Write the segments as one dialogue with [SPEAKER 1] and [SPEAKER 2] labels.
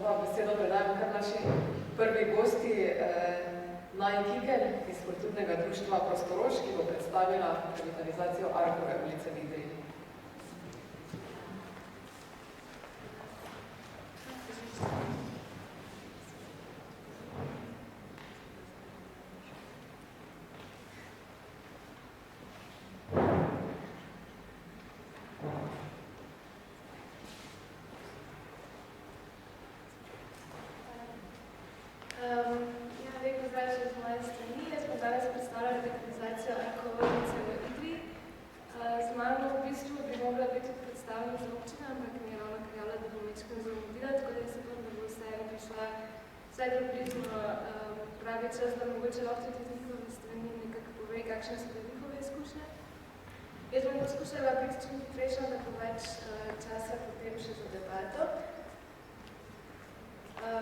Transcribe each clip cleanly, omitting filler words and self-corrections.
[SPEAKER 1] Zdaj pa besedo predajamo kar naši prvi gosti, Naj Kikelj iz Kulturnega društva Prostorož, ki bo predstavila revitalizacijo Arkove ulice v Idriji.
[SPEAKER 2] Čas, da mogoče lahko tudi z njihove strani nekako pove, kakšne so njihove izkušnje. Jaz bom poskušala biti čim hitrejša, da bo več časa potem še za debato.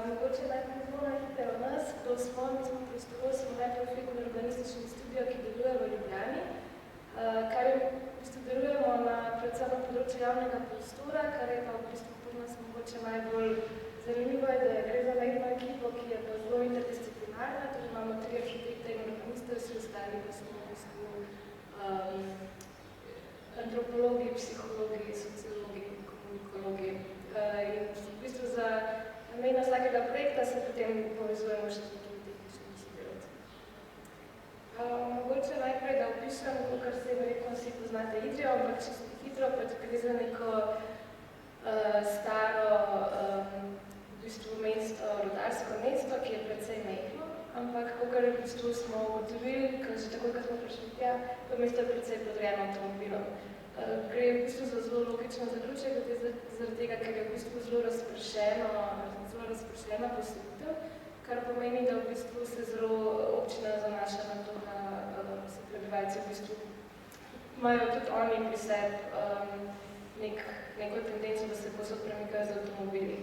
[SPEAKER 2] Mogoče najprej zelo najhite o nas, kdo smo, mi smo Prostorož, smo najprofitni urbanistični studio, ki deluje v Ljubljani, kar delujemo predvsem na področju javnega prostora, kar je pa v bistvu pod nas mogoče najbolj zanimivo, je, da gre za majhno ekipo, ki je pa zelo interdisciplinarna, torej imamo 3 arhitekte in urbaniste, vsi ostali pa smo v bistvu antropologi, psihologi, sociologi, komunikologi. In v bistvu za namen vsakega projekta se potem povezujemo še z nekimi tehničnimi sodelavci. Mogoče najprej, da opišem, kar se verjetno vsi poznate Idrijo, ampak čisto hitro, pač gre za neko staro v bistvu mesto, rudarsko mesto, ki je precej majhno, ampak kakor v bistvu smo ugotovili, že tako, ko smo prišli tja, to mesto je precej podrejeno avtomobilom. Gre v bistvu za zelo logično zaključek, zaradi tega, ker je v bistvu zelo razpršena poselitev, kar pomeni, da v bistvu se zelo občina zanaša na to, da se prebivalci v bistvu imajo tudi oni pri sebi neko tendenco, da se posod premikajo z avtomobili.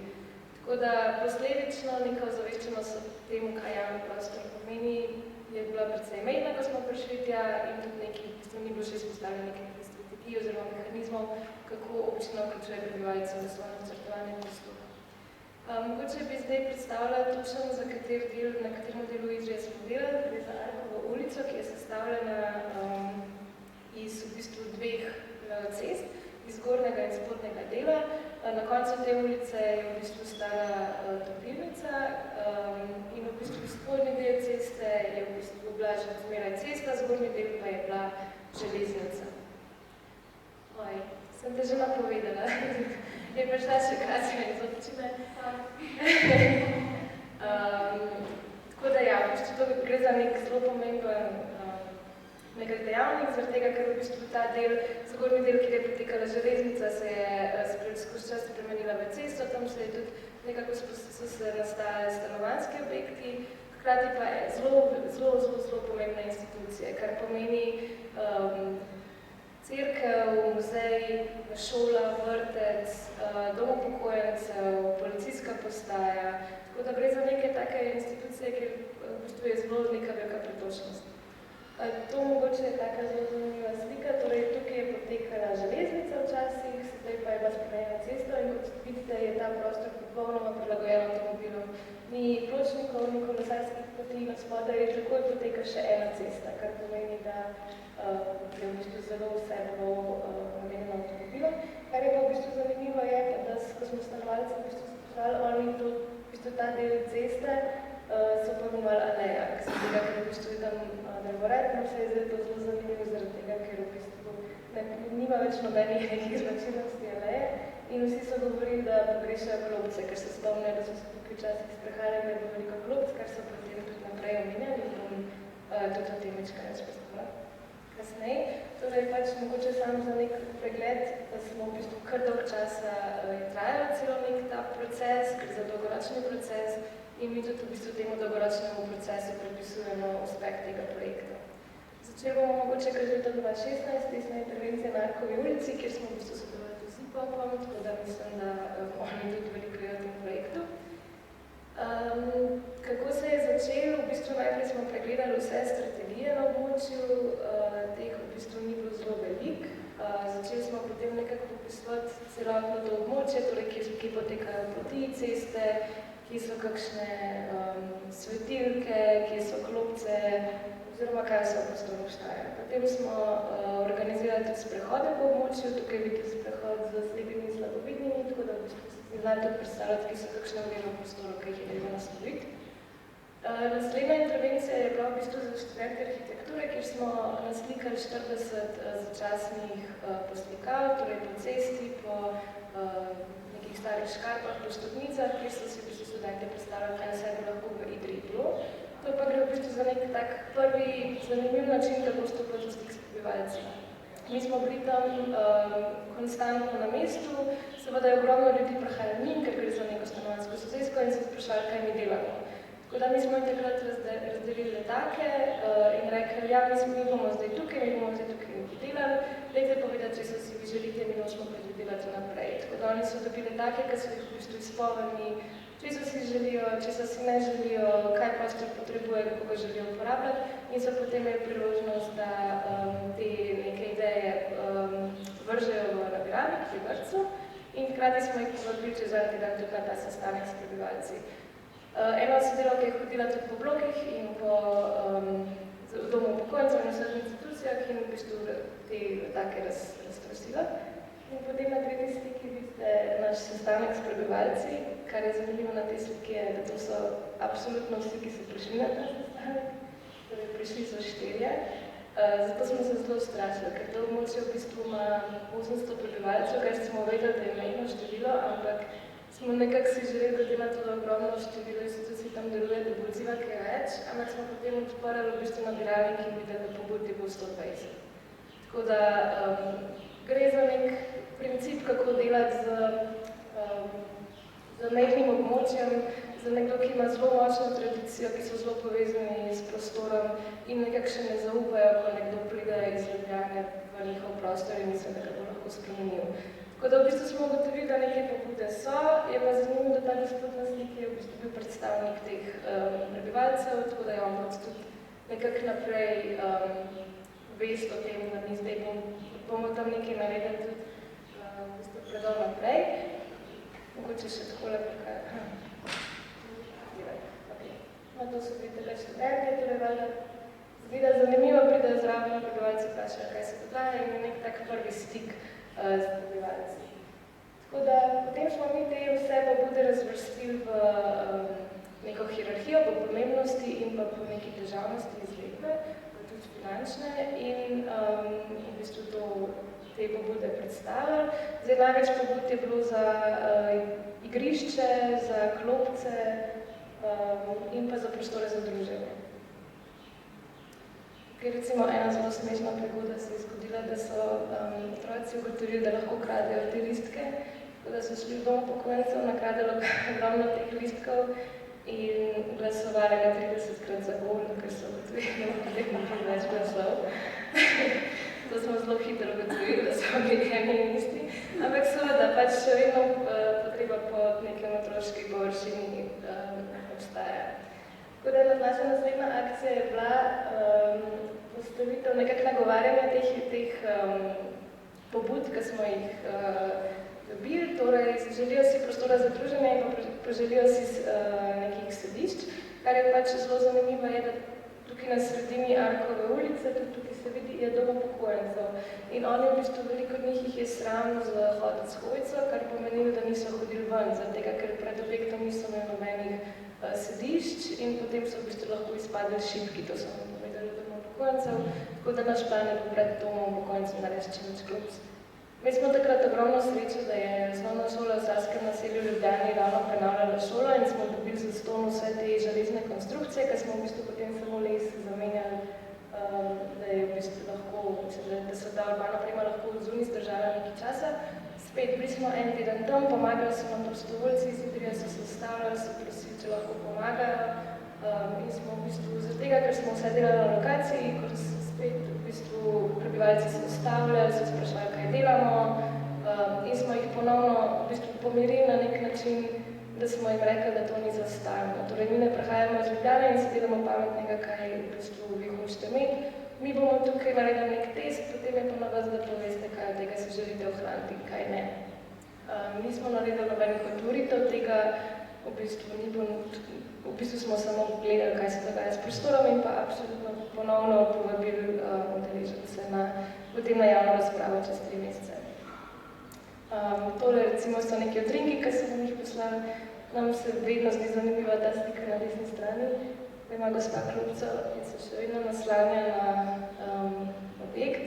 [SPEAKER 2] Tako da posledično neka ozaveščenost o temu, kaj javni prostor pomeni, je bila precej mejna, ko smo prišli tja in tudi nekaj, v bistvu ni bilo še izpostavljeno nekaj strategij oziroma mehanizmov, kako občina vključuje prebivalce v svoje načrtovanje prostora. Mogoče bi zdaj predstavila točno, na katerem delu Idrije smo delali, gre za Arkovo ulico, ki je sestavljena iz v bistvu 2 cest, iz zgornjega in spodnjega dela. Na koncu te ulice je v bistvu stara topilnica in v bistvu spodnji del ceste je v bistvu bila že zmeraj cesta, zgornji del pa je bila železnica. Oj, sem te že napovedala. Je prišla še Katja iz občine. Tako da ja, v bistvu gre za nek zelo pomemben dejavnik, zaradi tega, ker v bistvu ta del, zgornji del, kjer je potekala železnica, se je skozi čas spremenila v cesto, tam se je tudi nekako so se nastajale stanovanjski objekti, hkrati pa je zelo pomembna institucija, kar pomeni cerkev, muzej, šola, vrtec, dom upokojencev, policijska postaja, tako da gre za neke take institucije, kjer v bistvu je zelo neka velika pretočnost. To mogoče je taka zelo zanimiva slika, torej tukaj je potekala železnica včasih, sedaj pa je bila spremenjena cesta in kot vidite je ta prostor popolnoma prilagojen avtomobilom. Ni pločnikov, ni kolesarskih poti, na spodaj je takoj poteka še ena cesta, kar pomeni, da je v bistvu zelo vse bilo namenjeno avtomobilom. Kar je pa v bistvu zanimivo je, da ko smo stanovalci v bistvu spoštovali, oni v bistvu ta del ceste so pa imeli aleja, zaradi tega, ker v bistvu je tam drevored, no se je zdaj to zelo zanimivo zaradi tega, ker v bistvu nima več nobenih nekih značilnosti aleje in vsi so govorili, da pogrešajo klopce, ker se spomnijo, da so se tukaj včasih sprehajali, da je bilo veliko klopc, kar so potem tudi naprej omenjali in bom tudi o tem večkaj razpostavila kasneje. Torej pač mogoče samo za nek pregled, da smo v bistvu kar dolg časa trajali celo nek ta proces, ker za dolgoročni proces in mi tudi v bistvu temu dolgoročnemu procesu pripisujemo uspeh tega projekta. Začeli bomo mogoče kar leta 2016, tesna intervencija na Arkovi ulici, kjer smo v bistvu sodelovali tudi z ZIPOP-om, tako da mislim, da oni tudi veliko v tem projektu. Kako se je začelo? V bistvu najprej smo pregledali vse strategije na območju, teh v bistvu ni bilo zelo veliko. Začeli smo potem nekako popisovati celotno to območje, torej kje potekajo poti, ceste, kje so kakšne svetilke, kje so klopce, oziroma kaj vse v prostoru obstaja. Potem smo organizirali tudi sprehode po območju, tukaj vidite sprehod z slepimi in slabovidnimi, tako da si znali tudi predstavljati, kje so kakšne ovire v prostoru, ki jih je treba nasloviti. Naslednja intervencija je bila v bistvu za študente arhitekture, kjer smo naslikali 40 začasnih poslikav, torej po cesti, po nekih starih škarpah, po stopnicah, kjer so si v bistvu študente predstavljali, kaj vse bi lahko v Idriji bilo. To pa gre v bistvu za nek tak prvi zanimiv način, kako stopati v stik s prebivalci. Mi smo bili tam konstantno na mestu, seveda je ogromno ljudi prihajalo njim, ker gre za neko stanovanjsko sosesko in se sprašvali, kaj mi delamo. Tako da mi smo takrat razdelili letake in rekli, ja, mi bomo zdaj tukaj nekaj delali, dajte povedati, če so si vi želite, mi nočemo predvidelati naprej. Tako da oni so dobili letake, ki so jih v bistvu izpovedni, če so si želijo, če so si ne želijo, kaj prostor potrebuje, kako ga želijo uporabljati in so potem imeli priložnost, da te neke ideje vržejo v nabiralnik pri vrtcu in hkrati smo jih povabili čez en teden tudi na ta sestanek s prebivalci. Ena sodelavka je hodila tudi po blokih in po domu upokojencev in vseh institucijah in v bistvu te letake raztrosila. In potem na tretji sliki vidite naš sestanek s prebivalci, kar je zanimivo na tej sliki je, da to so absolutno vsi, ki so prišli na ta sestanek, torej prišli so 4. Zato smo se zelo strašili, ker to območje v bistvu ima 800 prebivalcev, kar smo vedeli, da je majhno število, ampak smo nekako si želeli, glede na to, da ogromno število institucij tam deluje, da bo odziva kaj več, ampak smo potem odprli v bistvu nabiralnik in videli, da pobud je bo 120. Tako da gre za nek princip, kako delati z majhnim območjem, za nekdo, ki ima zelo močno tradicijo, ki so zelo povezani s prostorom in nekako še ne zaupajo, ko nekdo pride iz Ljubljane v njihov prostor in misli, da ga bo lahko spremenil. Tako da v bistvu smo ugotovili, da neke pobude so, je pa zanimivo, da ta gospod na sliki je v bistvu bil predstavnik teh prebivalcev, tako da je on tudi nekako naprej vest o tem, da mi zdaj bomo tam nekaj naredili tudi v bistvu predal naprej. Mogoče še takole pokaj. No, to so bili tega študente, torej valjda zgleda zanimivo, pridejo zraven prebivalci vprašajo, kaj se dogaja in je nek tak prvi stik z prebivalci. Tako da potem smo mi te vse pobude razvrstili v neko hierarhijo, po pomembnosti in pa po neki težavnosti izvedbe, tudi finančne in v bistvu te pobude predstavili. Zdaj največ pobud je bilo za igrišče, za klopce in pa za prostore za druženje. Tukaj recimo ena zelo smešna prigoda se je zgodila, da so otroci ugotovili, da lahko kradejo te listke, tako da so šli v dom upokojencev, nakradelo ogromno teh listkov in glasovali na 30krat za gol, ker so ugotovili, da je več glasov. To smo zelo hitro ugotovili, da so bili eni in isti, ampak seveda pač še vedno potreba po nekem otroški površini obstaja. Tako da naša naslednja akcija je bila postavitev nekako nagovarjanja teh pobud, ki smo jih dobili, torej želijo si prostora za druženje in pa želijo si nekih sedišč, kar je pač zelo zanimivo je, da tukaj na sredini Arkove ulice, tudi tukaj se vidi, je dom upokojencev. In oni v bistvu veliko od njih jih je sram za hoditi s hojico, kar pomeni, da niso hodili ven, zaradi tega, ker pred objektom niso imeli nobenih sedišč in potem so v bistvu lahko izpadli šipki, to so nam povedali dom upokojencev, tako da naš plan je bil pred domom upokojencev narediti čim več klopc. Mi smo takrat ogromno srečo, da je osnovna šola v Saškem naselju v Ljubljani ravno prenavljala šolo in smo dobili za ston vse te železne konstrukcije, ker smo v bistvu potem samo les zamenjali, da je v bistvu lahko, da so ta urbana oprema lahko zunaj zdržala nekaj časa. Spet bili smo en teden tam, pomagali so nam prostovoljci iz Idrije, so se ustavljali, so prosili, če lahko pomagajo in smo v bistvu zaradi tega, ker smo vse delali na lokaciji, ko spet v bistvu prebivalci se ustavljali, so sprašvali, kaj delamo in smo jih ponovno v bistvu pomirili na nek način, da smo jim rekli, da to ni zastarno. Torej, mi ne prihajamo iz Ljubljane in se delamo pametnega, kaj v bistvu vi hočete imeti. Mi bomo tukaj naredili nek test, potem je pa na vas, da poveste, kaj od tega si želite ohraniti in kaj ne. Nismo naredili nobenih otvoritev tega, v bistvu smo samo gledali, kaj se dogaja s prostorom in pa absolutno ponovno povabili udeležence potem na javno razpravo čez 3 mesece. Tole recimo so neki utrinki, ki so jih poslali. Nam se vedno zdi zanimiva ta slika na desni strani, da ima gospa klopco in se še vedno naslanja na objekt.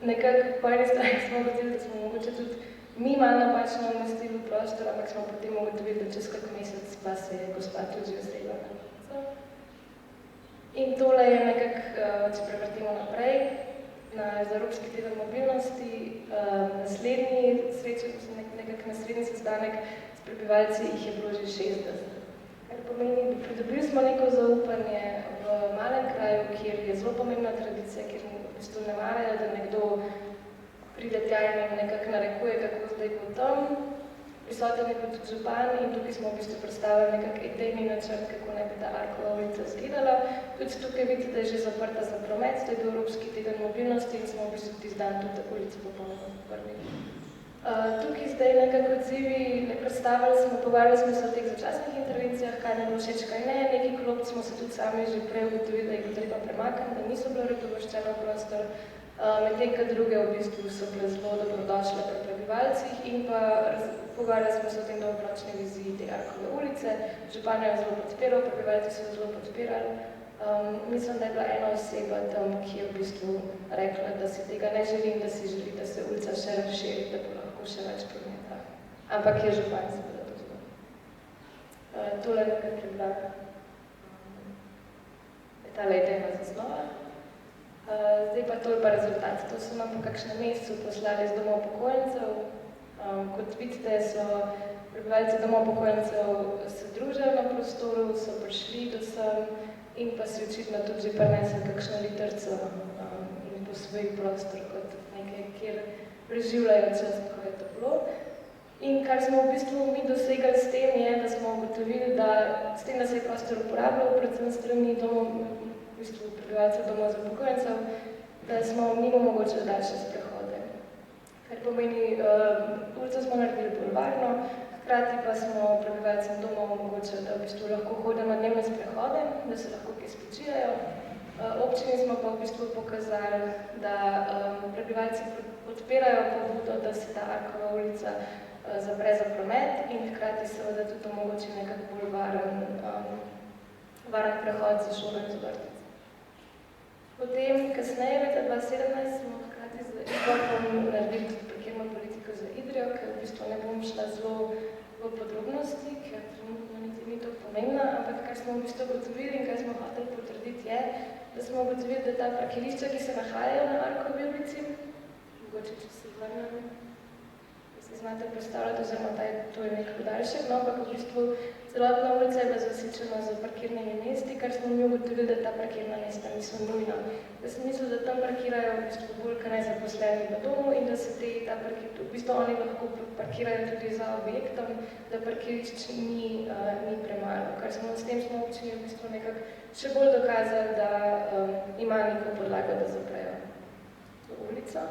[SPEAKER 2] Nekako po eni strani smo ugotovili, da smo mogoče tudi mi malo napačno umestili v prostor, ampak smo potem ugotovili, da čez kak mesec pa se je gospa tudi že usedla na klopco. In tole je nekako, če prevrtimo naprej, na Evropski teden mobilnosti, naslednji sestanek s prebivalci jih je bilo že 60. Kar pomeni, da pridobili smo neko zaupanje v malem kraju, kjer je zelo pomembna tradicija, kjer v bistvu ne marajo, da nekdo pride tja in jim nekako narekuje, kako zdaj bo tam. Prisoten je bil tudi župan in tukaj smo v bistvu predstavili nekak idejni načrt, kako naj bi ta Arkova ulica izgledala. Tudi tukaj vidite, da je že zaprta za promet, to je bil Evropski teden mobilnosti in smo v bistvu tisti dan tudi ulico popolnoma zaprli. Tukaj zdaj nekako odzivi, pogovarjali smo se o teh začasnih intervencijah, kaj nam bilo všeč, kaj ne, neki klop smo se tudi sami že prej ugotovili, da jih bo treba premakniti, da niso bile redovrščene v prostor, medtem ko druge v bistvu so bile zelo dobrodošle pri prebivalcih in pa pogovarjali smo se o tem dolgoročni viziji te Arkove ulice. Župan je zelo podpiral, prebivalci so zelo podpirali. Mislim, da je bila ena oseba tam, ki je v bistvu rekla, da si tega ne želi in da si želi, da se ulica še razširi, da bo lahko še več prometa. Ampak je župan seveda to zelo. Tole nekaj je bila tale idejna zasnova. Zdaj pa to je pa rezultat. To so nam po kakšnem mesecu poslali z domov upokojencev. Kot vidite, so prebivalci domov upokojencev se družili na prostoru, so prišli do sem in pa si očitno tudi že prinesli kakšno litrco in po svoj prostor kot nekaj, kjer preživljajo čas, ko je toplo. In kar smo v bistvu mi dosegali s tem je, da smo ugotovili, da s tem, da se je prostor uporabljal, predvsem strani prebivalcev domov za upokojencev, da smo mimo mogoče daljše sprehode. Kar pomeni, ulico smo naredili bolj varno, hkrati pa smo prebivalcem domov omogočili, da v bistvu lahko hodijo na dnevne sprehode, da se lahko kaj spočijajo. Občini smo pa v bistvu pokazali, da prebivalci podpirajo pobudo, da se ta Arkova ulica zapre za promet in hkrati seveda tudi omogoči nekako bolj varen prehod za šolo in za vrtec. Potem, kasneje, leta 2017, smo hkrati z Igorkom naredili tudi parkirno politiko za Idrijo, ker v bistvu ne bom šla zelo v podrobnosti, ker trenutno niti ni to pomembna, ampak kar smo v bistvu ugotovili in kar smo hoteli potrditi je, da smo ugotovili, da ta parkirišča, ki se nahajajo na Arkovi ulici, mogoče če se vrnem, da se znate predstavljati, oziroma to je nek podaljšek, no, ampak v bistvu celotna ulica je bila zasičena z parkirnimi mesti, kar smo mi ugotovili, da ta parkirna mesta niso nujna. Da sem mislil, da tam parkirajo v bistvu bolj kaj nezaposleni v domu in da se v bistvu oni lahko parkirajo tudi za objektom, da parkirišč ni premalo. Kar smo s tem smo občini v bistvu nekako še bolj dokazali, da ima neko podlago, da zaprejo to ulico.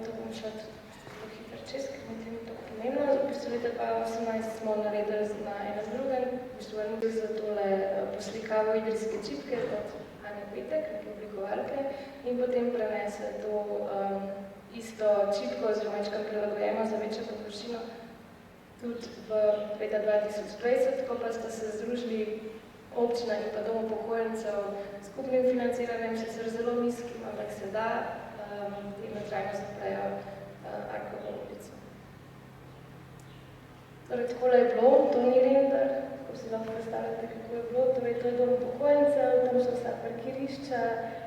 [SPEAKER 2] To bom šla zelo hitro čez, ker mi ni tako pomembno. V bistvu leta 2018 smo naredili na enem drugem, v bistvu za tole poslikavo idrijske čipke od Anje Petek, neke oblikovalke, in potem prenese to isto čipko oziroma večkrat prilagojeno za večjo površino tudi v leta 2020, ko pa sta se združili občina in pa dom upokojencev s skupnim financiranjem, sicer zelo nizkim, ampak se da in trajno zaprejo Arkovo ulico. Torej, takole je bilo, to ni render, tako si lahko predstavljate, kako je bilo. Torej, to je dom upokojencev, tam so vsa parkirišča,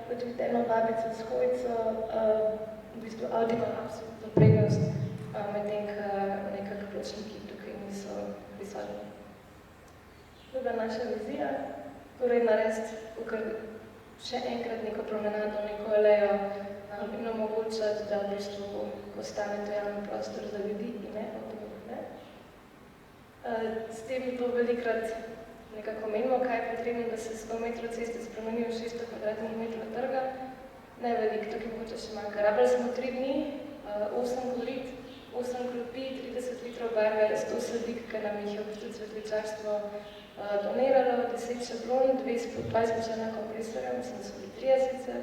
[SPEAKER 2] kot vidite eno babico s hojico, v bistvu Audi ima absolutno prednost, medtem ko nekako pločniki tukaj niso prisotni. To je bila naša vizija, torej narediti še enkrat neko promenado, neko alejo in omogočati, da v bistvu postane to javni prostor za ljudi in ne avtomobile. S tem to velikrat nekako menimo, kaj je potrebno, da se 100 metrov ceste spremenijo 600 kvadratnih metrov trga. Ne veliko, tukaj mogoče še manjka. Rabili smo 3 dni, 8 govorit, 8 klopi, 30 litrov barve, 100 sadik, ki nam jih je v bistvu cvetličarstvo doniralo, 10 šablon, 2 zmočena kompresorja, mislim, da so bili 3 sicer,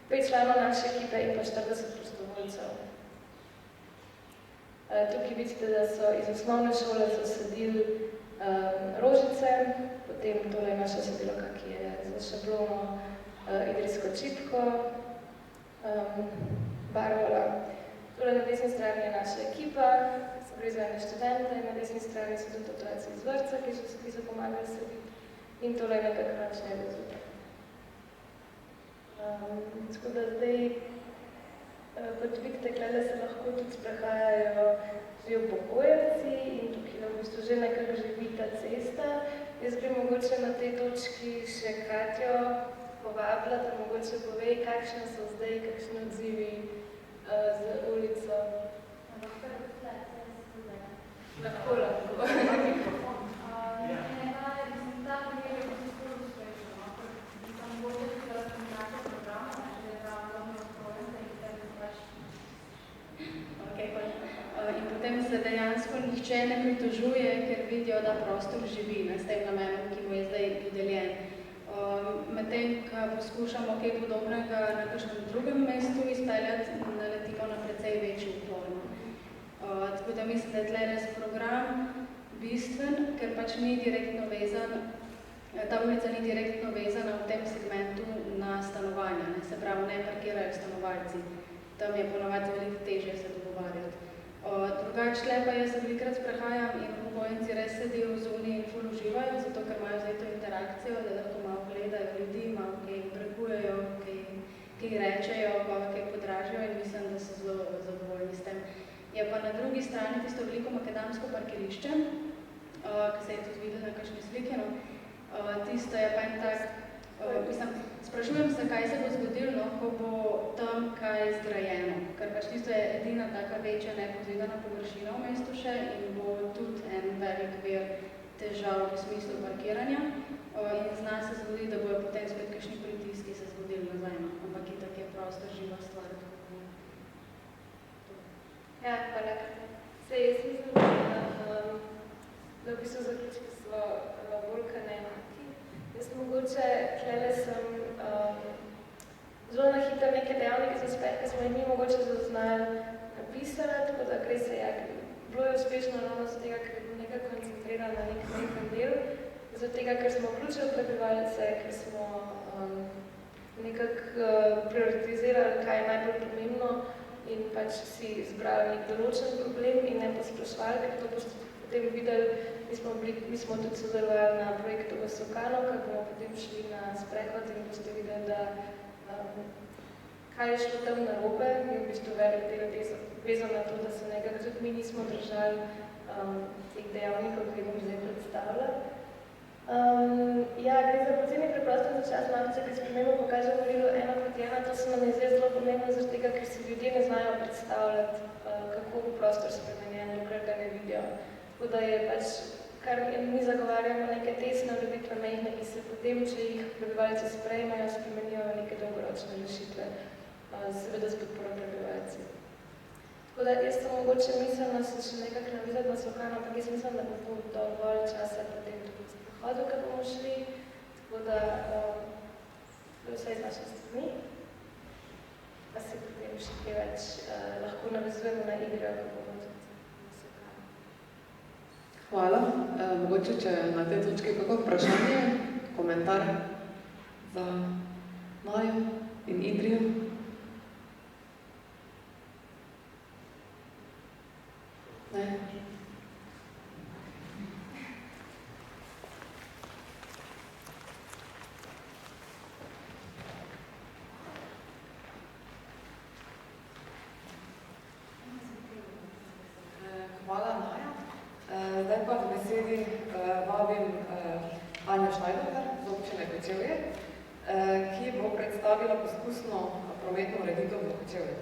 [SPEAKER 2] 5 članov naše ekipe in pa 40 prostovoljcev. Tukaj vidite, da so iz osnovne šole zasadili rožice, potem tole je naša sodelavka, ki je za šablono idrijsko čipko barvala. Tole na desni strani je naša ekipa, so gre za ene študente, na desni strani so tudi otroci iz vrtca, ki so pomagali saditi, in tole je nekaj krajšnje rezultat. Tako da zdaj, kot vidite, tukaj se lahko tudi sprehajajo že upokojenci in tukaj v bistvu že nekako živi ta cesta. Jaz bi mogoče na tej točki še Katjo povabila, da mogoče pove, kakšne so zdaj, kakšni odzivi z ulico. Lahko.
[SPEAKER 3] In potem se dejansko nihče ne pritožuje, ker vidijo, da prostor živi s tem namenom, ki mu je zdaj dodeljen. Medtem, ko poskušamo kaj podobnega na kakšnem drugem mestu izpeljati, naletimo na precej večji upor. Tako da mislim, da je tle res program bistven, ker pač ni direktno vezan, ta ulica ni direktno vezana v tem segmentu na stanovanja, se pravi, ne parkirajo stanovalci. Tam je ponovadi veliko težje se dogovarjati. Drugač tle pa jaz velikrat sprehajam in upokojenci res sedijo v zoni in ful uživajo, zato ker imajo zdaj to interakcijo, da lahko malo gledajo ljudi, malo kaj obregujejo, kaj rečejo, kaj podražijo in mislim, da so zelo zadovoljni s tem. Je pa na drugi strani tisto veliko makadamsko parkirišče, ki se je tudi videlo na kakšni sliki, tisto je pa en tak, sprašujem se, kaj se bo zgodilo, ko bo tam kaj zgrajeno, ker pač tisto je edina taka večja nepozidana površina v mestu še in bo tudi en velik vir težav v smislu parkiranja in zna se zgodi, da bojo potem spet kakšni pritiski se zgodili nazaj, ampak itak je prostor živa stvar.
[SPEAKER 2] Ja, hvala. Sej, jaz mislim, da v bistvu zaključki so bolj kanenaki. Jaz mogoče, tlele sem zelo na hitro neke dejavnike za uspeh, ki smo jih mi mogoče zaznali napisali, tako da gre se, ja, bilo je uspešno ravno z tega, ker je bil nekaj koncentriran na nekem del, zato tega, ker smo vključili prebivalce, ker smo nekako prioritizirali, kaj je najbolj pomembno in pač si izbrali nek določen problem in ne posprašvali, ker to boste potem videli, mi smo tudi sodelovali na projektu v Sokano, ker bomo potem šli na sprehod in boste videli, da kaj je šlo tam narobe in v bistvu velik del vezan na to, da se nekako tudi mi nismo držali teh dejavnikov, ki bom zdaj predstavila. Ja, gre za poceni preprosto za čas malice, ki spremembo pokaže volilo 1:1, to se nam je zdaj zelo pomembno, zaradi tega, ker si ljudje ne znajo predstavljati, kako bo prostor spremenjen, dokler ga ne vidijo. Tako da je pač, kar mi zagovarjamo neke tesne ureditve mejne, ki se potem, če jih prebivalci sprejmejo, spremenijo neke dolgoročne rešitve, seveda s podporo prebivalci. Tako da jaz sem mogoče mislila se še nekako navizati na Sokano, ampak jaz mislim, da bo dovolj časa potem tudi sprehodu, ko bomo šli, tako da to je vse iz naše strani. Pa se potem še kaj več lahko navezujemo na igre, ko bomo tudi na Sokano.
[SPEAKER 1] Hvala. Mogoče, če na tej točki kako vprašanje, komentar za Majo in Idrijo. Ne? Hvala, Maja. Zdaj pa v besedi vabim Anjo Šnajdler z občine Kočevje, ki bo predstavila poskusno prometno ureditev v Kočevju.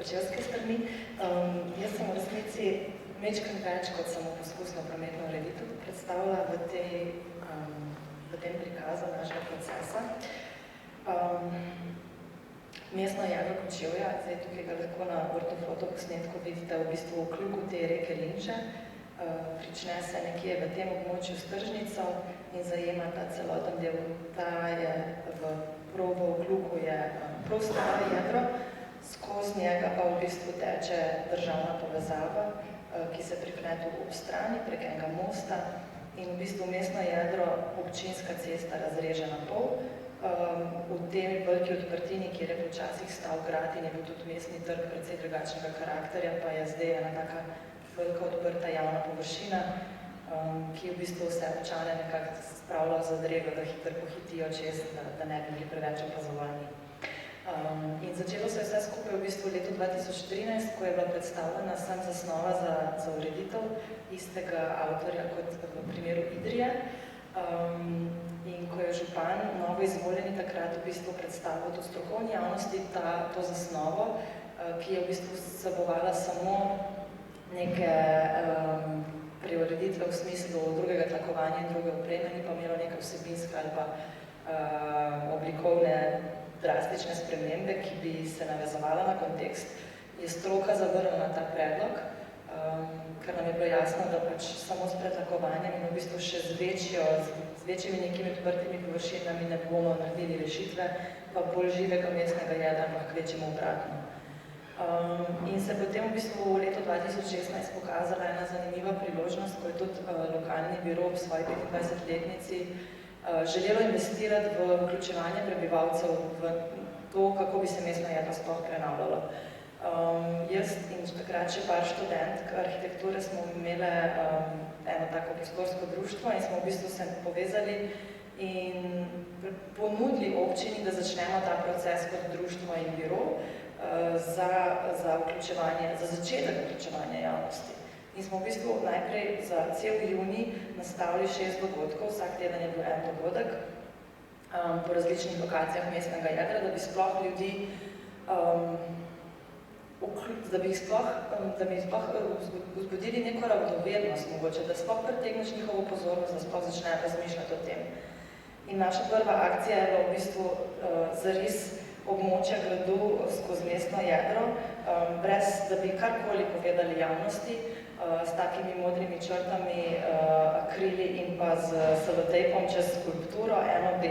[SPEAKER 4] kočevske strani. Jaz sem v resnici majčkeno več kot samo poskusno prometno ureditev predstavila v tem prikazu našega procesa. Mestno jedro Kočevja, zdaj tukaj ga lahko na ortofotoposnetku vidite v bistvu v kljuku te reke Linče, prične se nekje v tem območju s tržnico in zajema ta celoten del. Ta je prav v kljuku je prav staro jedro, skozi njega pa v bistvu teče državna povezava, ki se pripne tu ob strani prek enega mosta in v bistvu mestno jedro občinska cesta razreže na pol. V tej veliki odprtini, kjer je počasih stal grad in je bil tudi mestni trg precej drugačnega karakterja, pa je zdaj ena taka velika odprta javna površina, ki v bistvu vse občane nekako spravlja v zadrego, da hitro pohitijo čez, da ne bi bili preveč opazovani. In začelo se vse skupaj v bistvu v letu 2013, ko je bila predstavljena sem zasnova za ureditev istega avtorja kot v primeru Idrije. In ko je župan novo izvoljeni takrat v bistvu predstavil to strokovni javnosti to zasnovo, ki je v bistvu vsebovala samo neke preureditve v smislu drugega tlakovanja in druge opreme, ni pa imelo neke vsebinske ali pa oblikovne drastične spremembe, ki bi se navezovala na kontekst, je stroka zavrnila ta predlog, ker nam je bilo jasno, da pač samo s pretlakovanjem in v bistvu še z večjimi nekimi odprtimi površinami ne bomo naredili rešitve, pa bolj živega mestnega jedra, ampak kvečjemu obratno. In se potem v bistvu v letu 2016 pokazala ena zanimiva priložnost, ko je tudi lokalni biro v svoji 25-letnici želelo investirati v vključevanje prebivalcev v to, kako bi se mestno jedro sploh prenavljalo. Jaz in takrat še par študentk arhitekture smo imeli eno tako prostorsko društvo in smo v bistvu se povezali in ponudili občini, da začnemo ta proces kot društvo in biro za začetek vključevanja javnosti. In smo v bistvu najprej za cel junij nastavili 6 dogodkov, vsak teden je bil en dogodek po različnih lokacijah mestnega jedra, da bi sploh ljudi da bi sploh vzbudili neko radovednost mogoče, da sploh pritegneš njihovo pozornost, da sploh začnejo razmišljati o tem. In naša prva akcija je bila v bistvu zares območja gradu skozi mestno jedro, brez da bi karkoli povedali javnosti, s takimi modrimi črtami, akrili in pa z selotejpom čez skulpturo, 1B.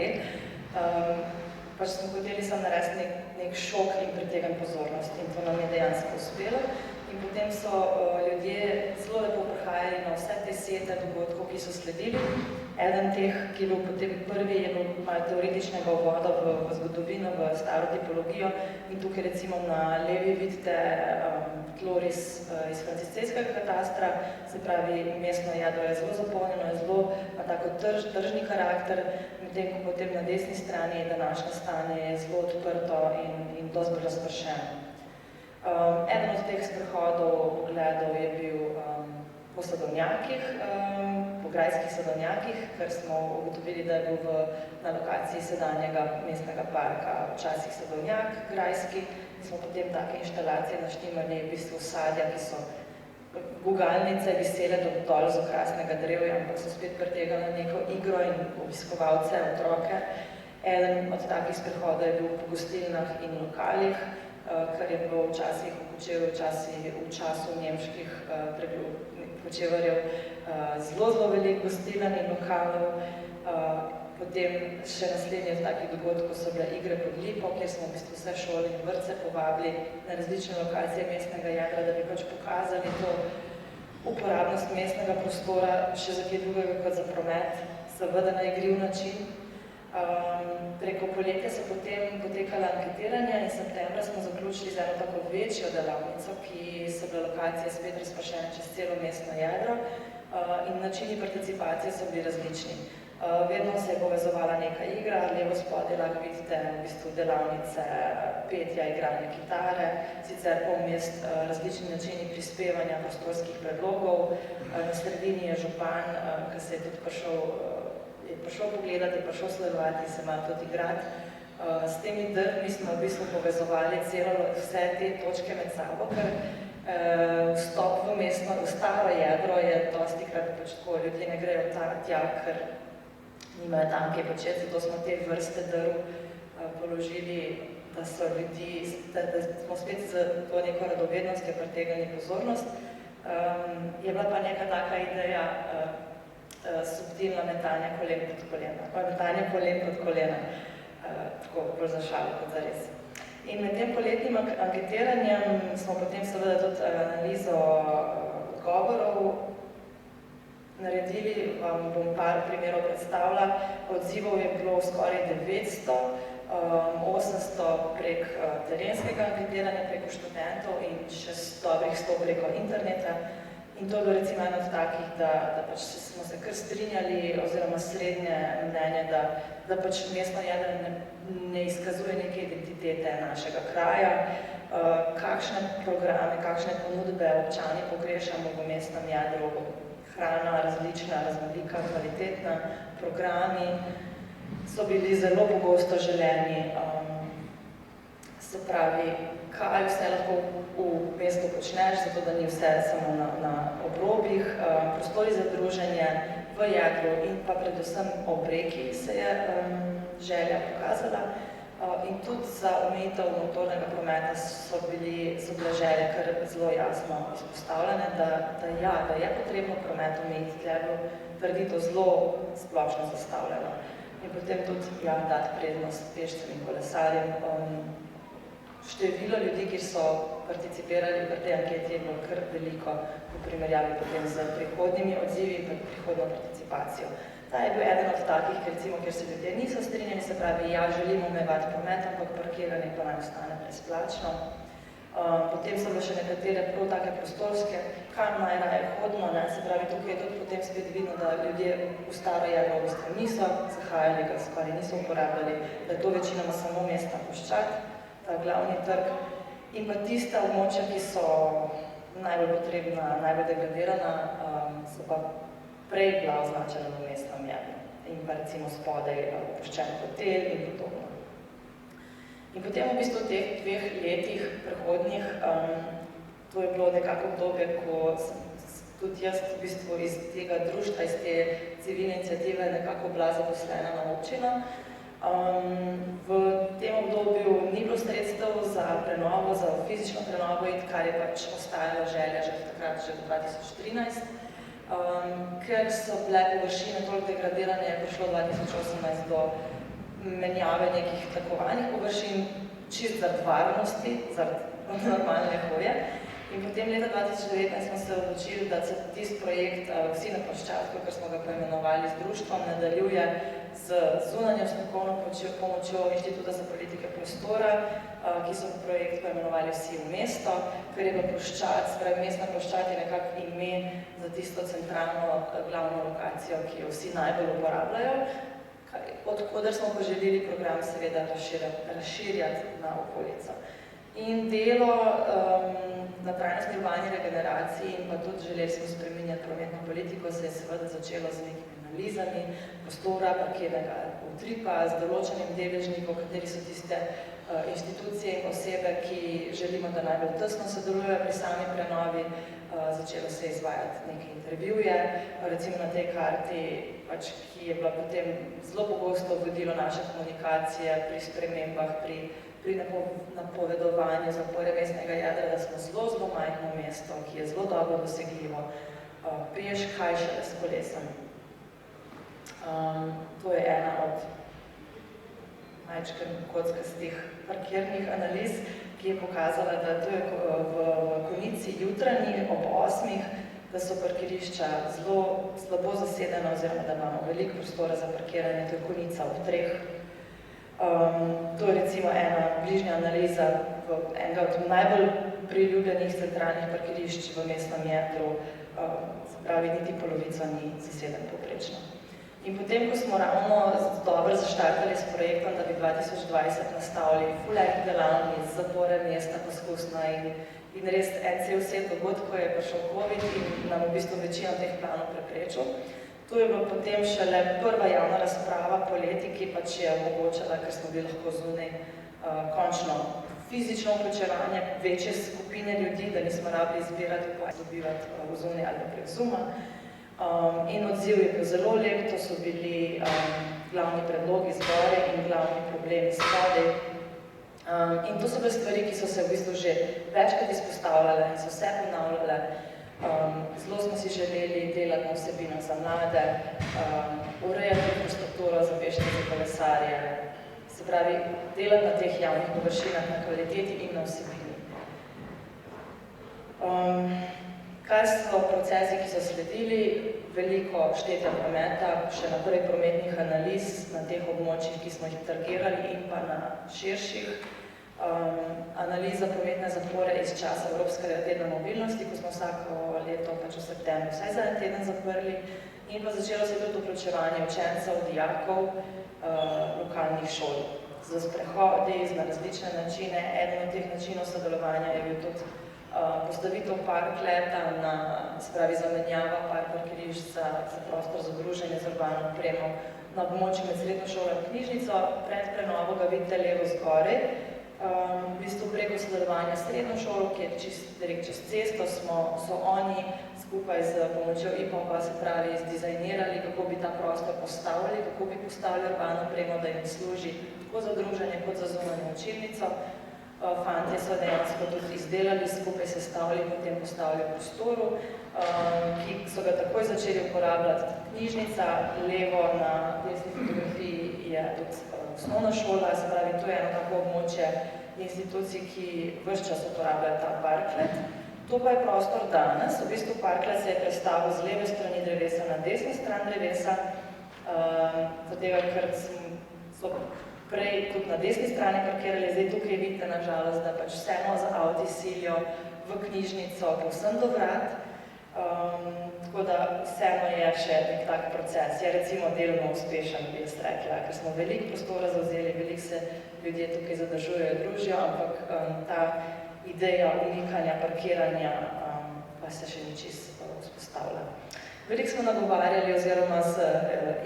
[SPEAKER 4] Pač smo hoteli samo narediti nek šok in pritegniti pozornost in to nam je dejansko uspelo. In potem so ljudje zelo lepo prihajali na vse te sete dogodkov, ki so sledili. Eden teh, ki je bil potem prvi, je bil malo teoretičnega uvoda v zgodovino, v staro tipologijo. In tukaj recimo na levi vidite tloris iz franciscejskega katastra, se pravi, mestno jedro je zelo zapolnjeno, je zelo tako tržni karakter, medtem ko potem na desni strani današnje stanje je zelo odprto in dosti bolj razpršeno. Eden od teh sprehodov, ogledov je bil po sadovnjakih, po grajskih sadovnjakih, ker smo ugotovili, da je bil na lokaciji sedanjega mestnega parka včasih sadovnjak grajski. In smo potem take inštalacije naštimali v bistvu sadja, ki so gugalnice visele dol z okrasnega drevja, ampak so spet pritegnili neko igro in obiskovalce, otroke. Eden od takih sprehodov je bil po gostilnah in lokalih, kar je bilo včasih v Kočevju, v času nemških kočevarjev zelo veliko gostiln in lokalov. Potem še naslednji od takih dogodkov so bile igre pod lipo, kjer smo v bistvu vse šole in vrtce povabili na različne lokacije mestnega jedra, da bi pač pokazali to uporabnost mestnega prostora še za kaj drugega kot za promet, seveda na igriv način. Preko poletja so potem potekala anketiranja in septembra smo zaključili z eno tako večjo delavnico, ki so bile lokacije spet razpršene čez celo mestno jedro in načini participacije so bili različni. Vedno se je povezovala neka igra, levo spodaj lahko vidite v bistvu delavnice petja, igranja kitare, sicer pomest različni načini prispevanja prostorskih predlogov. Na sredini je župan, ki se je tudi prišel pogledati, prišel sledovati, se malo tudi igrati. S temi drvmi smo v bistvu povezovali vse te točke med sabo, ker vstop v mestno, v staro jedro je dosti krat pač tako, ljudje ne grejo tja, ker nimajo tam kaj početi, zato smo te vrste drv položili, da so ljudi, da smo spet z to neko radovednostjo pritegnili pozornost. Je bila pa neka taka ideja subtilno metanje kolen pod kolena, metanje kolen pod kolena, tako bolj za šalo kot za res. In med tem poletnim anketiranjem smo potem seveda tudi analizo odgovorov naredili, vam bom par primerov predstavila. Odzivov je bilo skoraj 900, 800 prek terenskega anketiranja, preko študentov in še dobrih 100 preko interneta. In to je bilo recimo eno od takih, da pač smo se kar strinjali, oziroma srednje mnenje, da pač mestno jedro ne izkazuje neke identitete našega kraja, kakšne programe, kakšne ponudbe občani pogrešamo v mestnem jedru, hrana različna, raznolika, kvalitetna, programi so bili zelo pogosto želeni, se pravi, kaj vse lahko v mestu počneš, zato da ni vse samo na obrobjih, prostori za druženje v jedru in pa predvsem ob reki se je želja pokazala. In tudi za omejitev motornega prometa so bile želje kar zelo jasno izpostavljene, da je potrebno promet omejiti, tle je bilo trditev zelo splošno zastavljeno. In potem tudi dati prednost pešcem in kolesarjem. Število ljudi, ki so participirali v tej anketi, je bilo kar veliko v primerjavi potem z prihodnjimi odzivi in prihodno participacijo. Ta je bil eden od takih, kjer se ljudje niso strinjali, se pravi, ja, želimo omejevati promet, ampak parkiranje pa naj ostane brezplačno. Potem so bile še nekatere prav take prostorske, kam najraje hodno, se pravi, tukaj je tudi potem spet vidno, da ljudje v staro jedro v bistvu niso zahajali, ga skoraj niso uporabljali, da je to večinoma samo mestna ploščad, ta glavni trg, in pa tista območja, ki so najbolj potrebna, najbolj degradirana, so pa prej bila označena v mestnem jedru in pa recimo spodaj opuščen hotel in podobno. In potem v bistvu v teh 2 letih prehodnih, to je bilo nekako obdobje, ko sem tudi jaz v bistvu iz tega društva, iz te civilne iniciative nekako bila zaposlena na občino. V tem obdobju ni bilo sredstev za prenovo, za fizično prenovo, kar je pač ostajala želja že takrat, že do 2013. Ker so bile površine toliko degradirane, je prišlo 2018 do menjave nekih tlakovanih površin, čist zaradi varnosti, zaradi normalne hoje. In potem leta 2019 smo se odločili, da se tisti projekt Vsi na ploščadku, kar smo ga poimenovali z društvom, nadaljuje z zunanjo strokovno pomočjo Inštituta za politike prostora, ki so projekt poimenovali Vsi v mesto, ker je bila ploščad, spravi mestna ploščad je nekako ime za tisto centralno glavno lokacijo, ki jo vsi najbolj uporabljajo, odkoder smo pa želeli program seveda razširjati na okolico. In delo na trajnostni urbani regeneraciji in pa tudi želeli smo spreminjati prometno politiko se je seveda začelo z nekimi analizami prostora, parkirnega utripa, z določenim deležnikov, kateri so tiste inštitucije in osebe, ki želimo, da najbolj tesno sodelujejo pri sami prenovi. Začelo se je izvajati neke intervjuje, recimo na tej karti, ki je bila potem zelo pogosto vodilo naše komunikacije pri spremembah, pri napovedovanju zapore mestnega jedra, da smo zelo majhno mesto, ki je zelo dobro dosegljivo, peš, kaj šele s kolesom. To je ena od majčkih kockastih parkirnih analiz, ki je pokazala, da to je v Konici jutranji ob 8, da so parkirišča zelo slabo zasedena oziroma da imamo veliko prostora za parkiranje, to je Konica ob 3. To je recimo ena bližnja analiza enega od najbolj priljubljenih centralnih parkirišč v mestnem jedru, se pravi, niti polovica ni zaseden povprečno. In potem, ko smo ravno dobro zaštartali s projektom, da bi 2020 nastavili full-life delavnic, zapore mesta poskusna in res en cel set dogodkov je prišel COVID in nam v bistvu večino teh planov preprečil. To je bilo potem šele prva javna razprava poleti, ki pač je omogočala, ker smo bili lahko zunaj, končno fizično vključevanje večje skupine ljudi, da nismo rabili izbirati, pa dobivati v zunaj ali prek Zooma. In odziv je bil zelo lep, to so bili glavni predlogi zgore in glavni problemi spodaj. In to so bile stvari, ki so se v bistvu že večkrat izpostavljale in so se ponavljale. Zelo smo si želeli delati na vsebinah za mlade, urejati infrastrukturo za pešce, za kolesarje, se pravi, delati na teh javnih površinah, na kvaliteti in na vsebini. Kaj so procesi, ki so sledili? Veliko štetja prometa, še naprej prometnih analiz na teh območjih, ki smo jih targirali in pa na širših. Analiza prometne zapore iz časa Evropskega tedna mobilnosti, ko smo vsako leto pač v septembru vsaj za en teden zaprli, in pa začelo se tudi vključevanje učencev, dijakov, lokalnih šol. Z sprehodi, na različne načine. Eden od teh načinov sodelovanja je bil tudi postavitev parkleta, se pravi zamenjava parkirišč za prostor za druženje z urbano opremo na območju med srednjo šolo in knjižnico. Pred prenovo ga vidite levo zgoraj. V bistvu preko sodelovanja s srednjo šolo, ki je direkt čez cesto, so oni skupaj z pomočjo IPOP-a, se pravi, zdizajnirali, kako bi ta prostor postavili, kako bi postavili urbano opremo, da jim služi tako za druženje kot za zunanjo učilnico. Fantje so dejansko tudi izdelali, skupaj sestavili, potem postavili v prostoru, ki so ga takoj začeli uporabljati. Knjižnica, levo na desni fotografiji je tudi osnovna šola, se pravi, to je eno tako območje institucij, ki ves čas uporabljajo ta parklet. To pa je prostor danes. V bistvu parklet se je prestavil z leve strani drevesa na desno stran drevesa, ker so prej tudi na desni strani parkirali, zdaj tukaj vidite na žalost, da pač vseeno z avti silijo v knjižnico povsem do vrat, tako da vseeno je še nek tak proces. Je recimo delno uspešen, bi jaz rekla, ker smo veliko prostora zavzeli, veliko se ljudje tukaj zadržujejo, družijo, ampak ta ideja umikanja, parkiranja pa se še ni čisto vzpostavlja. Veliko smo nagovarjali oziroma z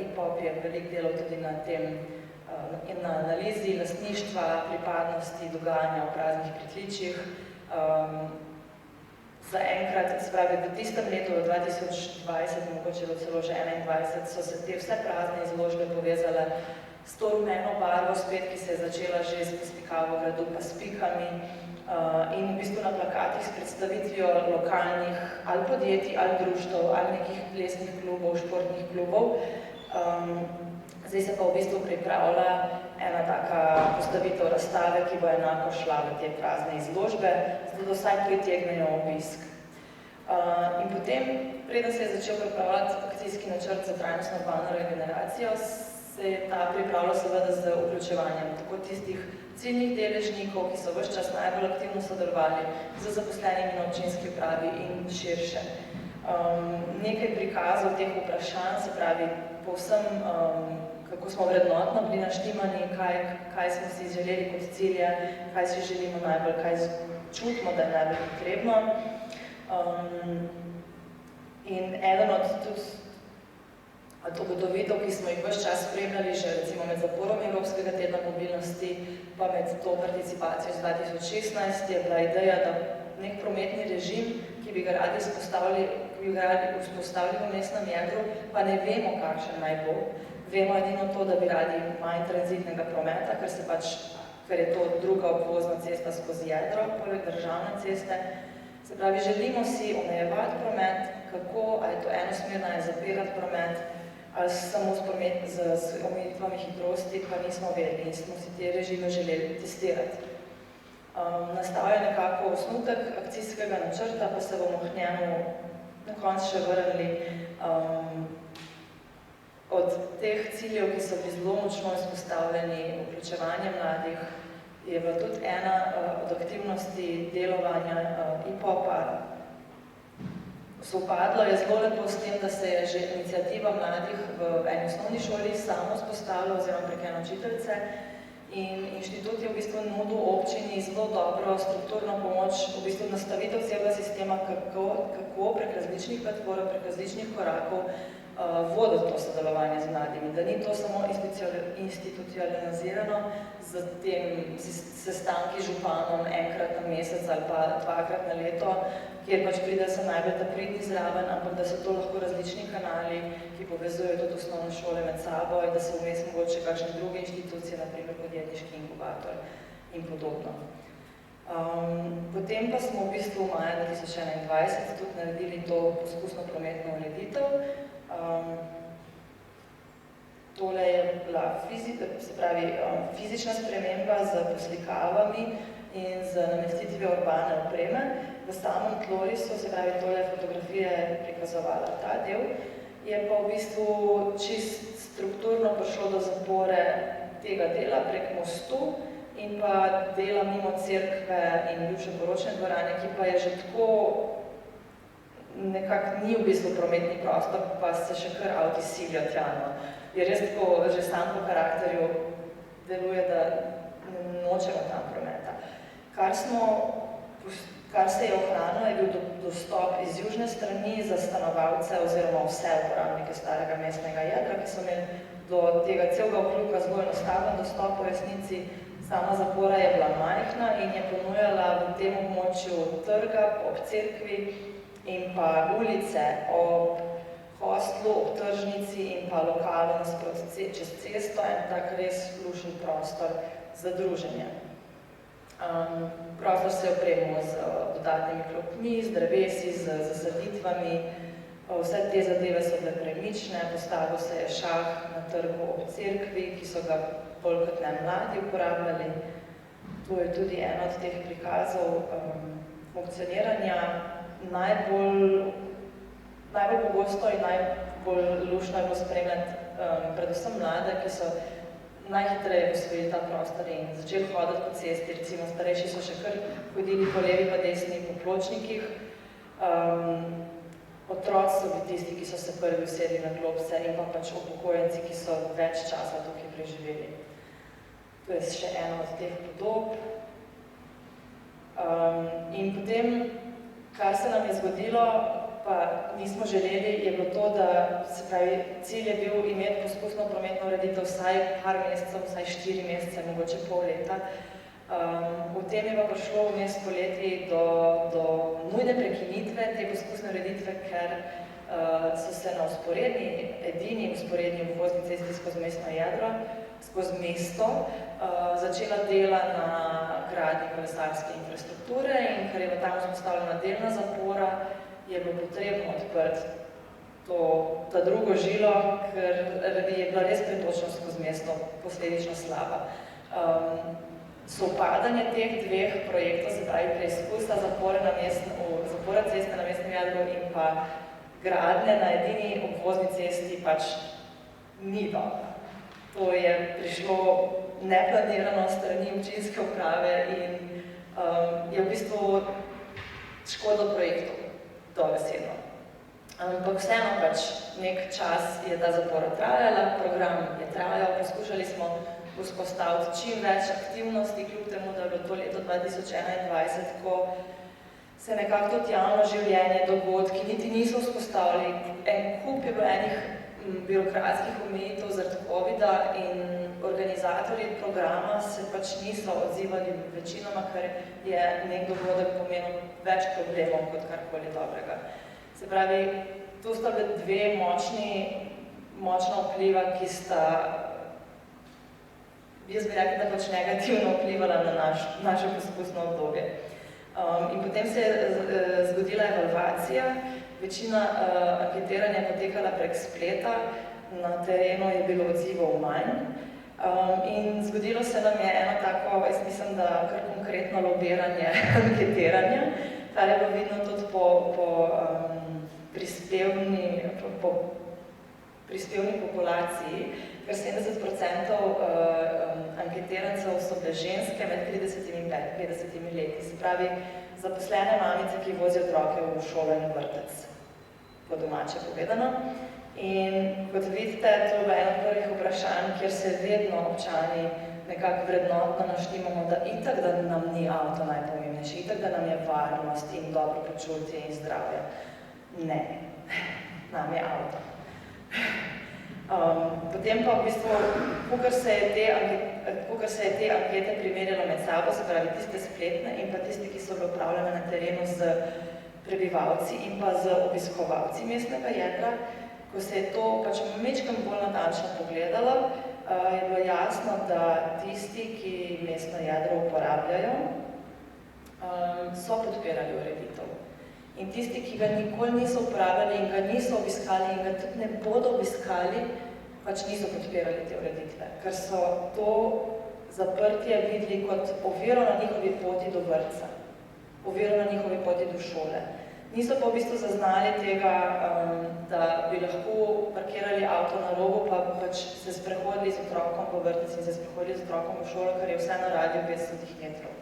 [SPEAKER 4] IPOP je veliko delov tudi na tem, na analizi lastništva, pripadnosti, dogajanja v praznih pritličjih. Zaenkrat, se pravi, v tistem letu, v 2020, mogoče celo že 2021, so se te vse prazne izložbe povezale s to rumeno barvo spet, ki se je začela že z slikavo gradu pa s pikami in v bistvu na plakatih s predstavitvijo lokalnih ali podjetij, ali društev, ali nekih plesnih klubov, športnih klubov. Zdaj se pa v bistvu pripravlja ena taka postavitev razstave, ki bo enako šla v te prazne izložbe, zato da vsaj pritegnejo obisk. In potem, preden se je začel pripravljati akcijski načrt za trajnostno urbano regeneracijo, se je ta pripravljal seveda z vključevanjem tako tistih ciljnih deležnikov, ki so ves čas najbolj aktivno sodelovali z zaposlenimi na občinski upravi in širše. Nekaj prikazov teh vprašanj, se pravi, povsem kako smo vrednotno bili naštimani, kaj smo si želeli kot cilje, kaj si želimo najbolj, kaj čutimo, da je najbolj potrebno. In eden od ugotovitev, ki smo jih ves čas spremljali, že recimo med zaporom Evropskega tedna mobilnosti, pa med to participacijo iz 2016, je bila ideja, da nek prometni režim, ki bi ga radi vzpostavili v mestnem jedru, pa ne vemo, kakšen naj bo. Vemo edino to, da bi radi manj tranzitnega prometa, ker je to druga obvozna cesta skozi jedro, poleg državne ceste. Se pravi, želimo si omejevati promet, kako, ali je to enosmerno, ali zapirati promet, ali samo z omejitvami hitrosti, pa nismo vedeli in smo si te režime želeli testirati. Nastal je nekako osnutek akcijskega načrta, pa se bomo k njemu na koncu še vrnili. Od teh ciljev, ki so bili zelo močno izpostavljeni, vključevanje mladih, je bila tudi ena od aktivnosti delovanja IPOP-a. Sovpadlo je zelo lepo s tem, da se je že iniciativa mladih v eni osnovni šoli samo vzpostavila oziroma prek ene učiteljice in inštitut je v bistvu nudil občini zelo dobro strukturno pomoč, v bistvu nastavitev celega sistema, kako prek različnih platform, prek različnih korakov voditi to sodelovanje z mladimi, da ni to samo institucionalizirano z tem sestanki županom enkrat na mesec ali pa dvakrat na leto, kjer pač pride se najbolj ta pridni zraven, ampak da so to lahko različni kanali, ki povezujejo tudi osnovne šole med sabo in da so vmes mogoče kakšne druge inštitucije, naprimer podjetniški inkubator in podobno. Potem pa smo v bistvu v maja 2021 tudi naredili to poskusno prometno ureditev. Tole je bila fizična sprememba z poslikavami in z namestitvijo urbane opreme. V samem tlorisu, se pravi, tole fotografije prikazovala ta del, je pa v bistvu čist strukturno prišlo do zapore tega dela prek mostu in pa dela mimo cerkve in bivše poročne dvorane, ki pa je že tako nekako ni v bistvu prometni prostor, pa se še kar avti silijo tja, no. Je res tako, že sam po karakterju deluje, da nočemo tam prometa. Kar se je ohranilo, je bil dostop iz južne strani za stanovalce oziroma vse uporabnike starega mestnega jedra, ki so imeli do tega celega okljuka zgolj enostaven dostop v resnici. Sama zapora je bila majhna in je ponujala v tem območju trga ob cerkvi in pa ulice ob hostlu, ob tržnici in pa lokalu nasproti čez cesto, en tak res lušen prostor za druženje. Prostor se je opremil z dodatnimi klopmi, z drevesi, z zasaditvami, vse te zadeve so bile premične, postavil se je šah na trgu ob cerkvi, ki so ga bolj kot ne mladi uporabljali. To je tudi en od teh prikazov funkcioniranja. Najbolj pogosto in najbolj lušno je bilo spremljati predvsem mlade, ki so najhitreje posvojili ta prostor in začeli hoditi po cesti. Recimo starejši so še kar hodili po levi pa desni po pločnikih. Otroci so bili tisti, ki so se prvi usedli na klopce in pa pač upokojenci, ki so več časa tukaj preživeli. To je še ena od teh podob. In potem, kar se nam je zgodilo, pa nismo želeli, je bilo to, da se pravi, cilj je bil imeti poskusno prometno ureditev vsaj par mesecev, vsaj 4 mesece, mogoče pol leta. V tem je pa prišlo vmes poleti do nujne prekinitve te poskusne ureditve, ker so se na edini vzporedni vozni cesti skozi mestno jedro, skozi mesto, začela dela na gradnji kolesarske infrastrukture in ker je bila tam vzpostavljena delna zapora, je bilo potrebno odprti ta drugo žilo, ker je bila res pretočnost skozi mesto posledično slaba. Sovpadanje teh dveh projektov, se pravi preizkusa zapora ceste na mestnem jedru in pa gradnje na edini obvozni cesti pač ni dobro. To je prišlo neplanirano strani občinske uprave in je v bistvu škodo projektov, dobesedno. Ampak vseeno pač nek čas je ta zapora trajala, program je trajal, poskušali smo vzpostaviti čim več aktivnosti, kljub temu, da je bilo to leto 2021, ko se nekako tudi javno življenje, dogodki niti niso vzpostavili. En kup je bilo enih birokratskih omejitev zaradi COVID-a in organizatorji programa se pač niso odzivali večinoma, ker je nek dogodek pomenil več problemov kot karkoli dobrega. Se pravi, tu sta bili dve močna vpliva, ki sta, jaz bi rekla, da pač negativno vplivala na naše poskusno obdobje. In potem se je zgodila evalvacija, večina anketiranja je potekala prek spleta, na terenu je bilo odzivov manj. In zgodilo se nam je eno tako, jaz mislim, da kar konkretno lobiranje anketiranja, kar je bilo vidno tudi po prispevni populaciji, ker 70% anketirancev so bile ženske med 30 in 50 leti. Se pravi, zaposlene mamice, ki vozijo otroke v šolo in vrtec, po domače povedano. In kot vidite, to je bilo eno prvih vprašanj, kjer se vedno občani nekako vrednotno naštimamo, da itak, da nam ni avto najpomembnejši, itak, da nam je varnost in dobro počutje in zdravje. Ne, nam je avto. Potem pa v bistvu, kakor se je te ankete primerjalo med sabo, se pravi tiste spletne in pa tiste, ki so bile upravljene na terenu z prebivalci in pa z obiskovalci mestnega jedra, ko se je to pač majčkeno bolj natančno pogledalo, je bilo jasno, da tisti, ki mestno jedro uporabljajo, so podpirali ureditev. In tisti, ki ga nikoli niso uporabljali in ga niso obiskali in ga tudi ne bodo obiskali, pač niso podpirali te ureditve, ker so to zaprtje videli kot oviro na njihovi poti do vrtca, oviro na njihovi poti do šole. Niso pa v bistvu zaznali tega, da bi lahko parkirali avto na robu, pa pač se sprehodili z otrokom po vrtec in se sprehodili z otrokom v šolo, kar je vse na radiju 500 metrov.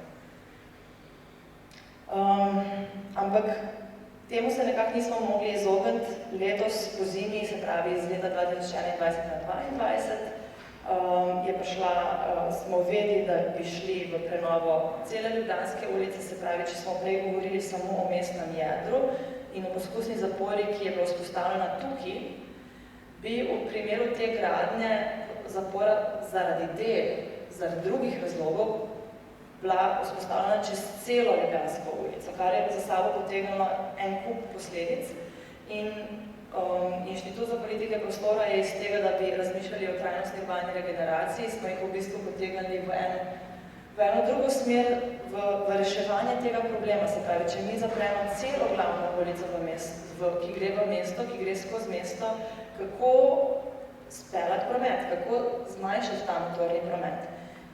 [SPEAKER 4] Ampak temu se nekako nismo mogli izogniti letos po zimi, se pravi iz leta 2021 na 2022, je prišla, smo vedeli, da bi šli v prenovo cele Ljubljanske ulice, se pravi, če smo prej govorili samo o mestnem jedru in o poskusni zapori, ki je bila vzpostavljena tukaj, bi v primeru te gradnje zapora zaradi drugih razlogov bila vzpostavljena čez celo Ljubljansko ulico, kar je za sabo potegnilo en kup posledic. In Inštitut za politike prostora je iz tega, da bi razmišljali o trajnostni urbani regeneraciji, smo jih v bistvu potegnili v eno drugo smer, v reševanje tega problema. Se pravi, če mi zapremo celo glavno ulico ki gre v mesto, ki gre skozi mesto, kako speljati promet, kako zmanjšati ta motorni promet.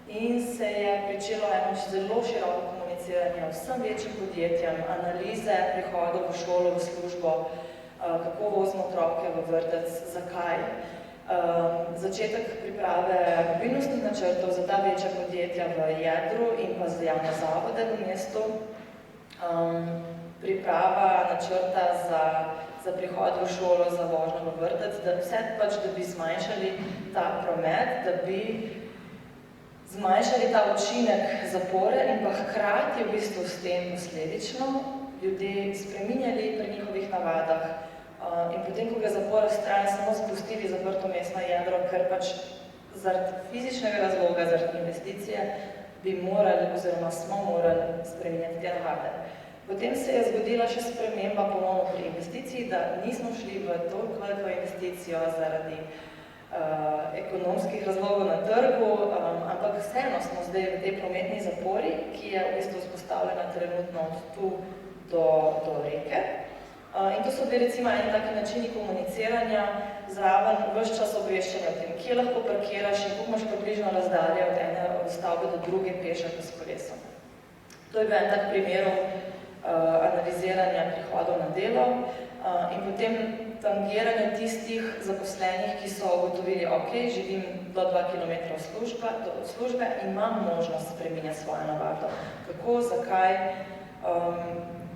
[SPEAKER 4] In se je pričelo eno zelo široko komuniciranje vsem večjim podjetjem, analize prihodov v šolo, v službo, kako vozimo otroke v vrtec, zakaj. Začetek priprave mobilnostnih načrtov za ta večja podjetja v jedru in pa za javne zavode v mestu, priprava načrta za prihod v šolo, za vožnjo v vrtec, da vse pač, da bi zmanjšali ta promet, da bi zmanjšali ta učinek zapore in pa hkrati v bistvu s tem posledično ljudje spreminjali pri njihovih navadah in potem, ko ga zapora stran, samo spustili zaprto mestno jedro, ker pač zaradi fizičnega razloga, zaradi investicije bi morali oziroma smo morali spreminjati te navade. Potem se je zgodila še sprememba ponovno pri investiciji, da nismo šli v toliko veliko investicijo zaradi ekonomskih razlogov na trgu, ampak vseeno smo zdaj v tej prometni zapori, ki je v bistvu vzpostavljena trenutno od tu do reke. In to so bili recimo eni taki načini komuniciranja, zraven ves čas obveščanja o tem, kje lahko parkiraš in koliko imaš približno razdalje od ene stavbe do druge pešak s kolesom. To je bil en tak primerov analiziranja prihodov na delo in potem tangiranje tistih zaposlenih, ki so ugotovili, ok, živim do 2 km od službe in imam možnost spreminjati svojo navado. Kako, zakaj?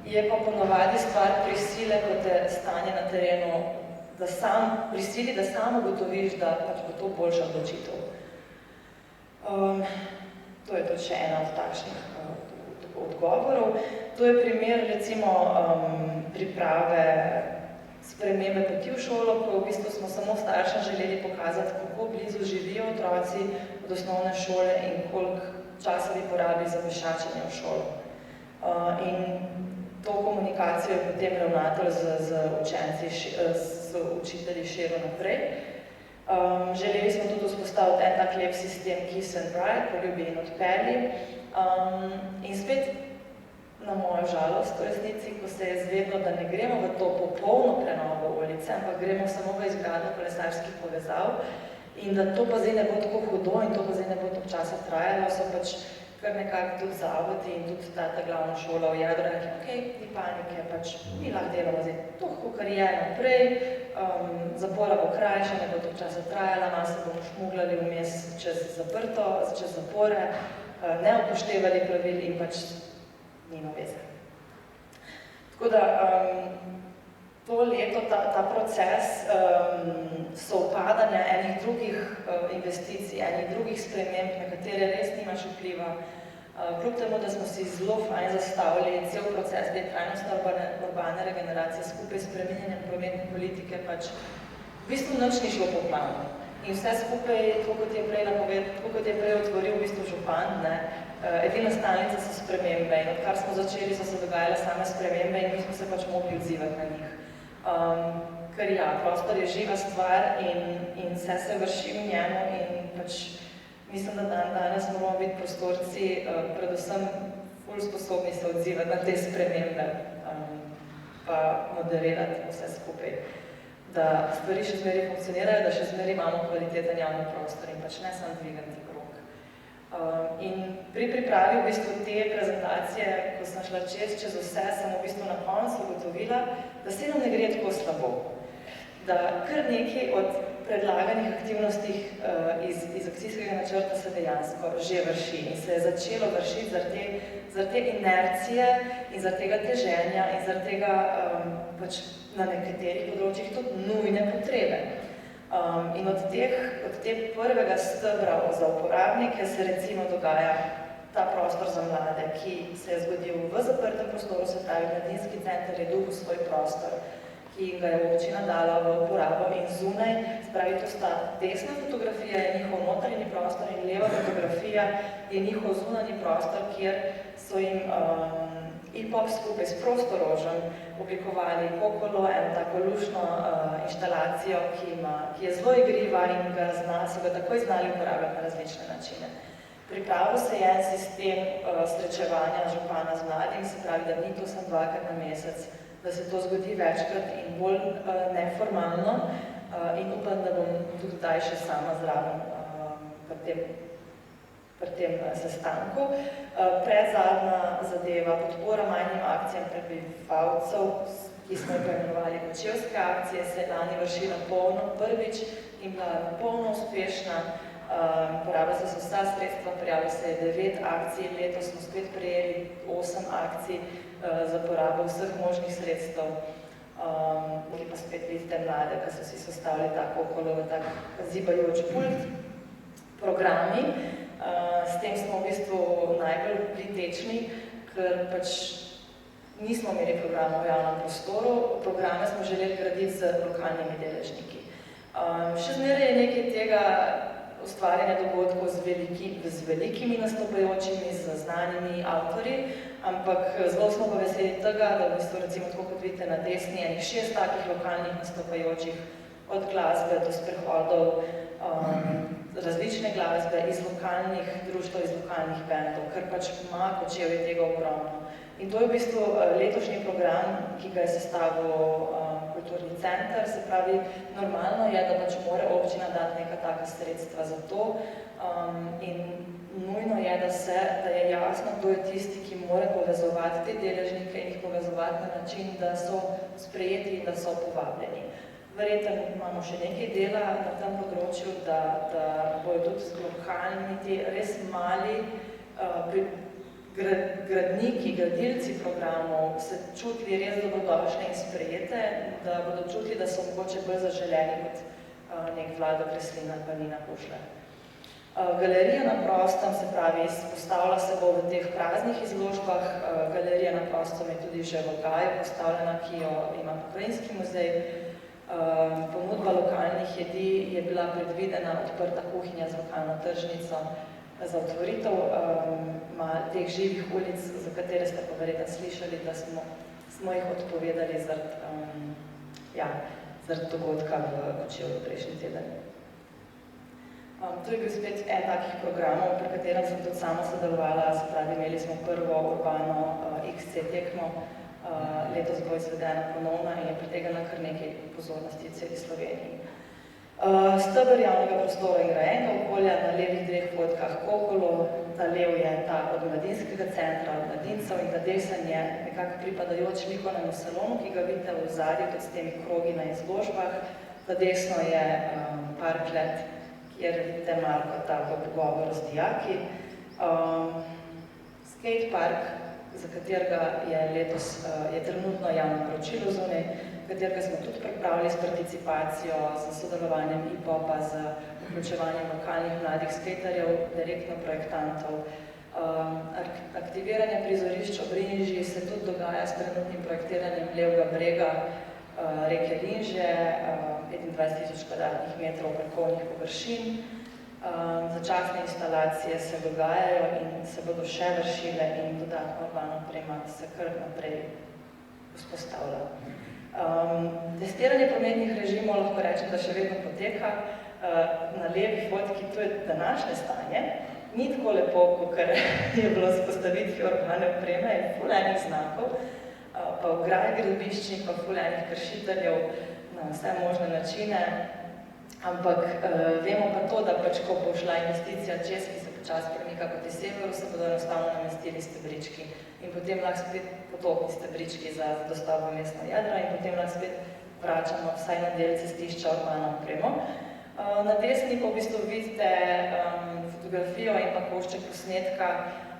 [SPEAKER 4] Je pa ponovadi stvar prisile, kot je stanje na terenu, da sam ugotoviš, da pač bo to boljša odločitev. To je tudi še ena od takšnih odgovorov. To je primer, recimo, priprave spremembe poti v šolo, ko v bistvu smo samo staršem želeli pokazati, kako blizu živijo otroci od osnovne šole in koliko časa bi porabili za pešačenje v šolo. In to komunikacijo je potem ravnatelj z učenci, z učitelji širil naprej. Želeli smo tudi vzpostaviti en tak lep sistem Kiss and Ride, poljubi in odpelji. In spet, na mojo žalost, v resnici, ko se je zvedlo, da ne gremo v to popolno prenovo ulice, ampak gremo samo v izgradnjo kolesarskih povezav in da to pa zdaj ne bo tako hudo in to pa zdaj ne bo tako časa trajalo, so pač kar nekako tudi zavodi in tudi ta glavna šola v jedru rekli, ok, ni panike, pač mi lahko delamo zdaj toliko, kar je naprej, zapora bo krajša, ne bo tako časa trajala, malo se bomo šmuglali vmes čez zapore, ne upoštevali pravil in pač nima veze. Tako da to leto, ta proces sovpadanja enih drugih investicij, enih drugih sprememb, na katere res nimaš vpliva, kljub temu, da smo si zelo fajn zastavili cel proces te trajnostne urbane regeneracije skupaj s spreminjanjem prometne politike, pač v bistvu nič ni šlo po planu. In vse skupaj, tako kot je prej otvoril v bistvu župan, edina stalnica so spremembe in odkar smo začeli, so se dogajale same spremembe in mi smo se pač mogli odzivati na njih. Ker ja, prostor je živa stvar in vse se vrši v njemu in pač mislim, da danes moramo biti prostorci predvsem ful sposobni se odzivati na te spremembe pa moderirati vse skupaj. Da stvari še zmeri funkcionirajo, da še zmeri imamo kvaliteten javni prostor in pač ne samo dvigati krog. In pri pripravi v bistvu te prezentacije, ko sem šla čez vse, sem v bistvu na koncu ugotovila, da se nam ne gre tako slabo. Da kar nekaj od predlaganih aktivnosti iz akcijskega načrta se dejansko že vrši in se je začelo vršiti zaradi te inercije in zaradi tega teženja in zaradi tega pač na nekaterih področjih tudi nujne potrebe. In od te prvega stebra za uporabnike se recimo dogaja ta prostor za mlade, ki se je zgodil v zaprtem prostoru, se pravi Mladinski center je dobil svoj prostor, ki ga je občina dala v uporabo in zunaj, spravi to sta desna fotografija, je njihov notranji prostor in leva fotografija je njihov zunanji prostor, kjer so jim IPOP skupaj s Prostorožem oblikovali Kokolo, eno tako lušno inštalacijo, ki je zelo igriva in so ga takoj znali uporabljati na različne načine. Pripravil se je en sistem srečevanja župana z mladimi, se pravi, da ni to samo dvakrat na mesec, da se to zgodi večkrat in bolj neformalno in upam, da bom tudi zdaj še sama zraven pri tem sestanku. Predzadnja zadeva, podpora manjim akcijam prebivalcev, ki smo jo poimenovali Kočevske akcije, se je lani vršila prvič in bila polno uspešna. Porabila so se vsa sredstva, prijavilo se je 9 akcij, letos smo spet prejeli 8 akcij za porabo vseh možnih sredstev, ki pa spet vidite mlade, ki so si sestavili tako okolo tak zibajoč pult. Programi, s tem smo v bistvu najbolj pritečni, ker pač nismo imeli programov v javnem prostoru, programe smo želeli graditi z lokalnimi deležniki. Še zmeraj je nekaj tega ustvarjanja dogodkov z velikimi nastopajočimi, z znanimi avtorji, ampak zelo smo pa veseli tega, da v bistvu recimo tako kot vidite na desni, enih 6 takih lokalnih nastopajočih, od glasbe do sprehodov, različne glasbe iz lokalnih društev, iz lokalnih bendov, ker pač ima Kočevje tega ogromno. In to je v bistvu letošnji program, ki ga je sestavil kulturni center, se pravi, normalno je, da pač mora občina dati neka taka sredstva za to in nujno je, da je jasno, kdo je tisti, ki mora povezovati te deležnike in jih povezovati na način, da so sprejeti in da so povabljeni. Verjetno imamo še nekaj dela na tem področju, da bojo tudi lokalni, ti res mali gradniki, gradilci programov se čutili res dobrodošle in sprejete, da bodo čutili, da so mogoče bolj zaželeni kot nek Vlado Kreslin ali pa Nina Pušler. Galerija na prostem, se pravi, postavlja se bo v teh praznih izložbah. Galerija na prostem je tudi že v Gaju postavljena, ki jo ima Pokrajinski muzej. Ponudba lokalnih jedi je bila predvidena odprta kuhinja z lokalno tržnico za otvoritev teh živih ulic, za katere ste pa verjetno slišali, da smo jih odpovedali zaradi dogodka v Kočevju prejšnji teden. To je bil spet en takih programov, pri katerem sem tudi sama sodelovala, se pravi, imeli smo prvo urbano XC tekmo, letos bo izvedena ponovna in je pritegnila kar nekaj pozornosti celi Sloveniji. Steber javnega prostora in grajenega okolja na levih 2 potkah Kokolo, ta lev je ta od Mladinskega centra, od mladincev in ta desen je nekako pripadajoč likovnemu salonu, ki ga vidite v ozadju tudi s temi krogi na izložbah. Ta desno je parklet, kjer vidite Marko tako pogovor z dijaki. Skatepark, za katerega je letos trenutno javno naročilo zunaj, katerega smo tudi pripravili s participacijo, z sodelovanjem IPOP-a, z vključevanjem lokalnih mladih skaterjev, direktno projektantov. Aktiviranje prizorišč ob Rinži se tudi dogaja s trenutnim projektiranjem Levega brega, reke Linže, 25.000 kvadratnih metrov parkovnih površin. Začasne instalacije se dogajajo in se bodo še vršile in dodatna urbana oprema se kar naprej vzpostavlja. Testiranje prometnih režimov lahko rečem, da še vedno poteka. Na levi fotki, to je današnje stanje, ni tako lepo, kot je bilo s postavitvijo urbane opreme, je ful enih znakov, pa ograj gradbišči, pa ful enih kršiteljev na vse možne načine. Ampak vemo pa to, da pač, ko bo šla investicija čez, ki se počasi premika proti severu, se bodo enostavno namestili stebrički in potem lahko spet potopni stebrički za dostop v mestno jedro in potem lahko spet vračamo vsaj na del cestišča urbano opremo. Na desni pa v bistvu vidite fotografijo in pa košček posnetka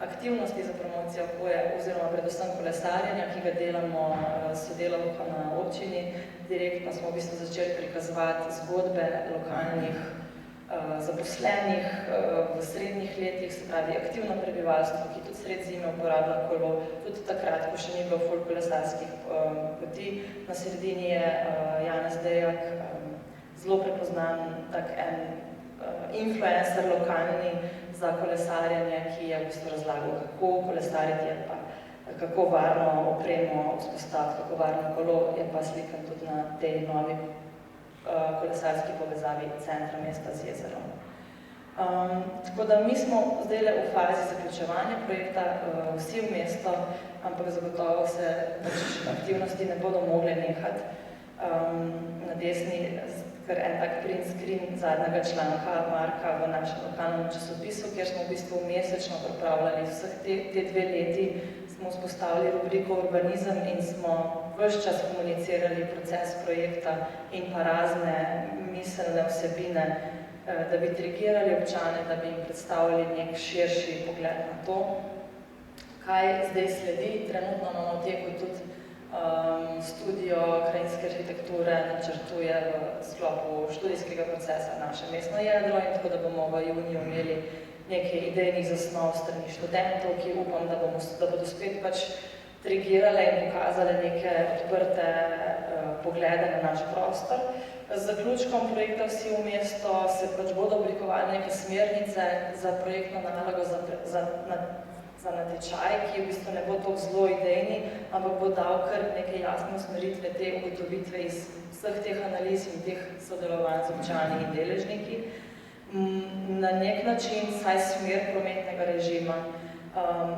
[SPEAKER 4] aktivnosti za promocijo okolja oziroma predvsem kolesarjenja, ki ga delamo sodelavka na občini. Direktno smo v bistvu začeli prikazovati zgodbe lokalnih zaposlenih v srednjih letih, se pravi aktivno prebivalstvo, ki tudi sred zime uporablja kolo, tudi takrat, ko še ni bilo ful kolesarskih poti. Na sredini je Janez Dejak, zelo prepoznan tak en influencer lokalni za kolesarjenje, ki je v bistvu razlagal, kako kolesariti je pa, kako varno opremo vzpostaviti, kako varno kolo je pa slikan tudi na tej novi kolesarski povezavi centra mesta z jezerom. Tako da mi smo zdaj v fazi zaključevanja projekta, vsi v mesto, ampak zagotovo se aktivnosti ne bodo mogle nehati. Na desni kar en tak print screen zadnjega članka Marka v našem lokalnem časopisu, kjer smo v bistvu mesečno pripravljali vseh te 2 leti, smo vzpostavili rubriko Urbanizem in smo ves čas komunicirali proces projekta in pa razne miselne vsebine, da bi trigirali občane, da bi jim predstavili nek širši pogled na to, kaj zdaj sledi. Trenutno imamo v teku tudi studio krajinske arhitekture, načrtuje v sklopu študijskega procesa naše mestno jedro in tako, da bomo v juniju imeli nekaj idejnih zasnov strani študentov, ki upam, da bodo spet pač trigirale in pokazale neke odprte poglede na naš prostor. Z zaključkom projekta Vsi v mesto se pač bodo oblikovali neke smernice za projektno nalogo za natečaj, ki v bistvu ne bo tako zelo idejni, ampak bo dal kar neke jasne usmeritve te ugotovitve iz vseh teh analiz in teh sodelovanj z občani in deležniki. Na nek način, saj smer prometnega režima,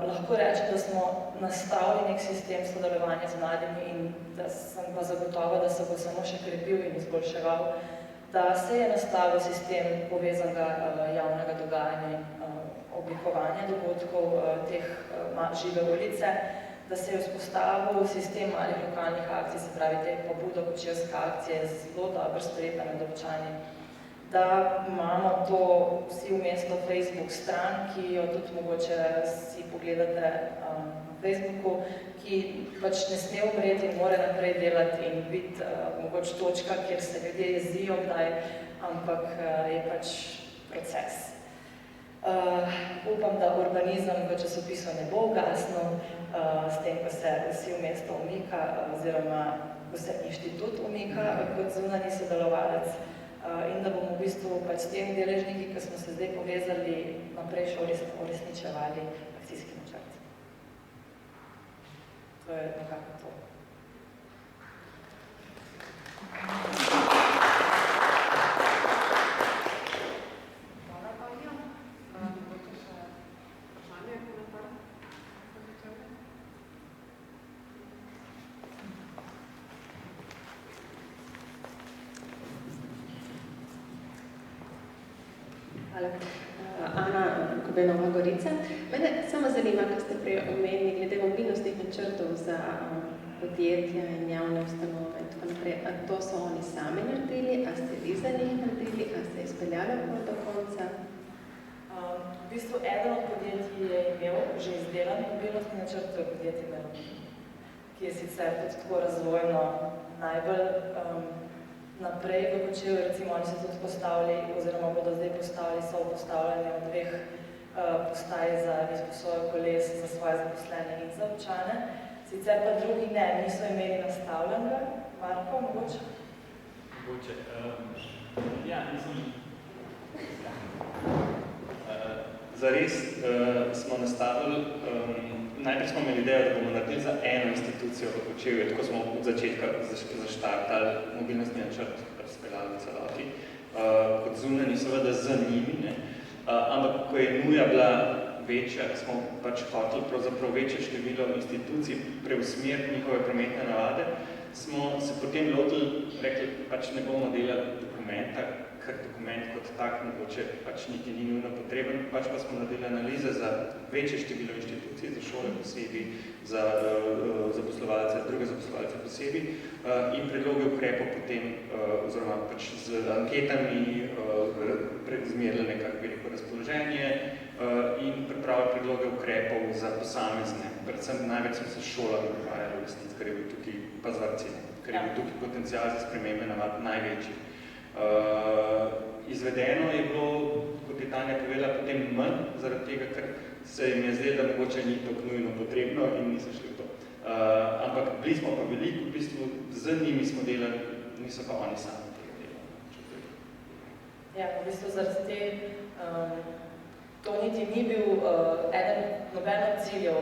[SPEAKER 4] lahko rečem, da smo nastavili nek sistem sodelovanja z mladimi in da sem pa zagotovo, da se bo samo še krepil in izboljševal, da se je nastavil sistem povezanega javnega dogajanja in oblikovanja dogodkov teh žive ulice, da se je vzpostavil sistem malih lokalnih akcij, se pravi te pobudo kočevske akcije, zelo dobro sprejeta med občani, da imamo to Vsi v mesto Facebook stran, ki jo tudi mogoče si pogledate na Facebooku, ki pač ne sme umreti in mora naprej delati in biti mogoče točka, kjer se ljudje jezijo kdaj, ampak je pač proces. Upam, da urbanizem v časopisu ne bo ugasnil, s tem, ko se Vsi v mesto umika, oziroma ko se inštitut umika kot zunanji sodelovalec in da bomo v bistvu pač s tem deležniki, ki smo se zdaj povezali, naprej še uresničevali akcijski načrt. To je nekako to.
[SPEAKER 5] Hvala. Ana Kobenova Gorica. Mene samo zanima, ko ste prej omenili glede mobilnostnih načrtov za podjetja in javne ustanove in tako naprej. A to so oni sami naredili, a ste vi za njih naredili, a ste izpeljali do konca?
[SPEAKER 4] V bistvu eden od podjetij je imel že izdelan mobilnostni načrt, to je podjetje Merovi, ki je sicer tudi tako razvojno najbolj naprej v Kočevju, recimo oni so tudi postavili, oziroma bodo zdaj postavili postavljanje v 2 postaj za izposojo koles za svoje zaposlene in za občane. sicer pa drugi ne, niso imeli nastavljenega. Marko, mogoče?
[SPEAKER 6] Mogoče. Ja, mislim. Zares smo nastavili, najprej smo imeli idejo, da bomo naredili za eno institucijo v Kočevju, tako smo od začetka zaštartali mobilnostni načrt, razpeljali v celoti, kot zunani, seveda z njimi, ne. Ampak ko je nuja bila večja, smo pač hoteli pravzaprav večje število institucij preusmeriti njihove prometne navade, smo se potem lotili, rekli, pač ne bomo delali dokumenta, ker dokument kot tak mogoče pač niti ni nujno potreben, pač pa smo naredili analize za večje število inštitucij, za šole posebej, za zaposlovalce, druge zaposlovalce posebej in predloge ukrepov potem, oziroma pač z anketami zmerili nekako veliko razpoloženje in pripravili predloge ukrepov za posamezne. Predvsem največ smo se šolami ukvarjali v resnici, ker je bil tukaj pa z vrtci, ker je bil tukaj potencial za spremembe navad največji. Izvedeno je bilo, kot je Tanja povedala, potem manj, zaradi tega, ker se jim je zdelo, da mogoče ni to nujno potrebno in niso šli v to. Ampak bili smo pa veliko, v bistvu z njimi smo delali, niso pa oni sami tega delali.
[SPEAKER 4] Ja, v bistvu zaradi te, to niti ni bil noben od ciljev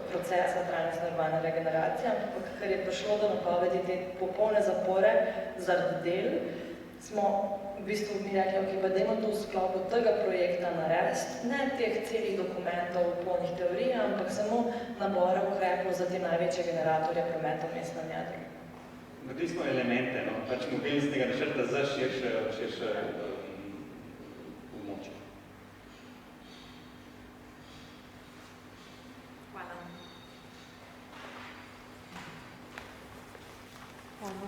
[SPEAKER 4] procesa trajnostne urbane regeneracije, ampak ker je prišlo do napovedi te popolne zapore zaradi del, smo v bistvu mi rekli, ok, pa dajmo to v sklopu tega projekta narediti, ne teh celih dokumentov, polnih teorij, ampak samo nabora ukrepov za te največje generatorje prometa v mestnem jedru.
[SPEAKER 6] Naredili smo elemente, no, pač mobilnostnega načrta za širše območje.
[SPEAKER 1] Hvala.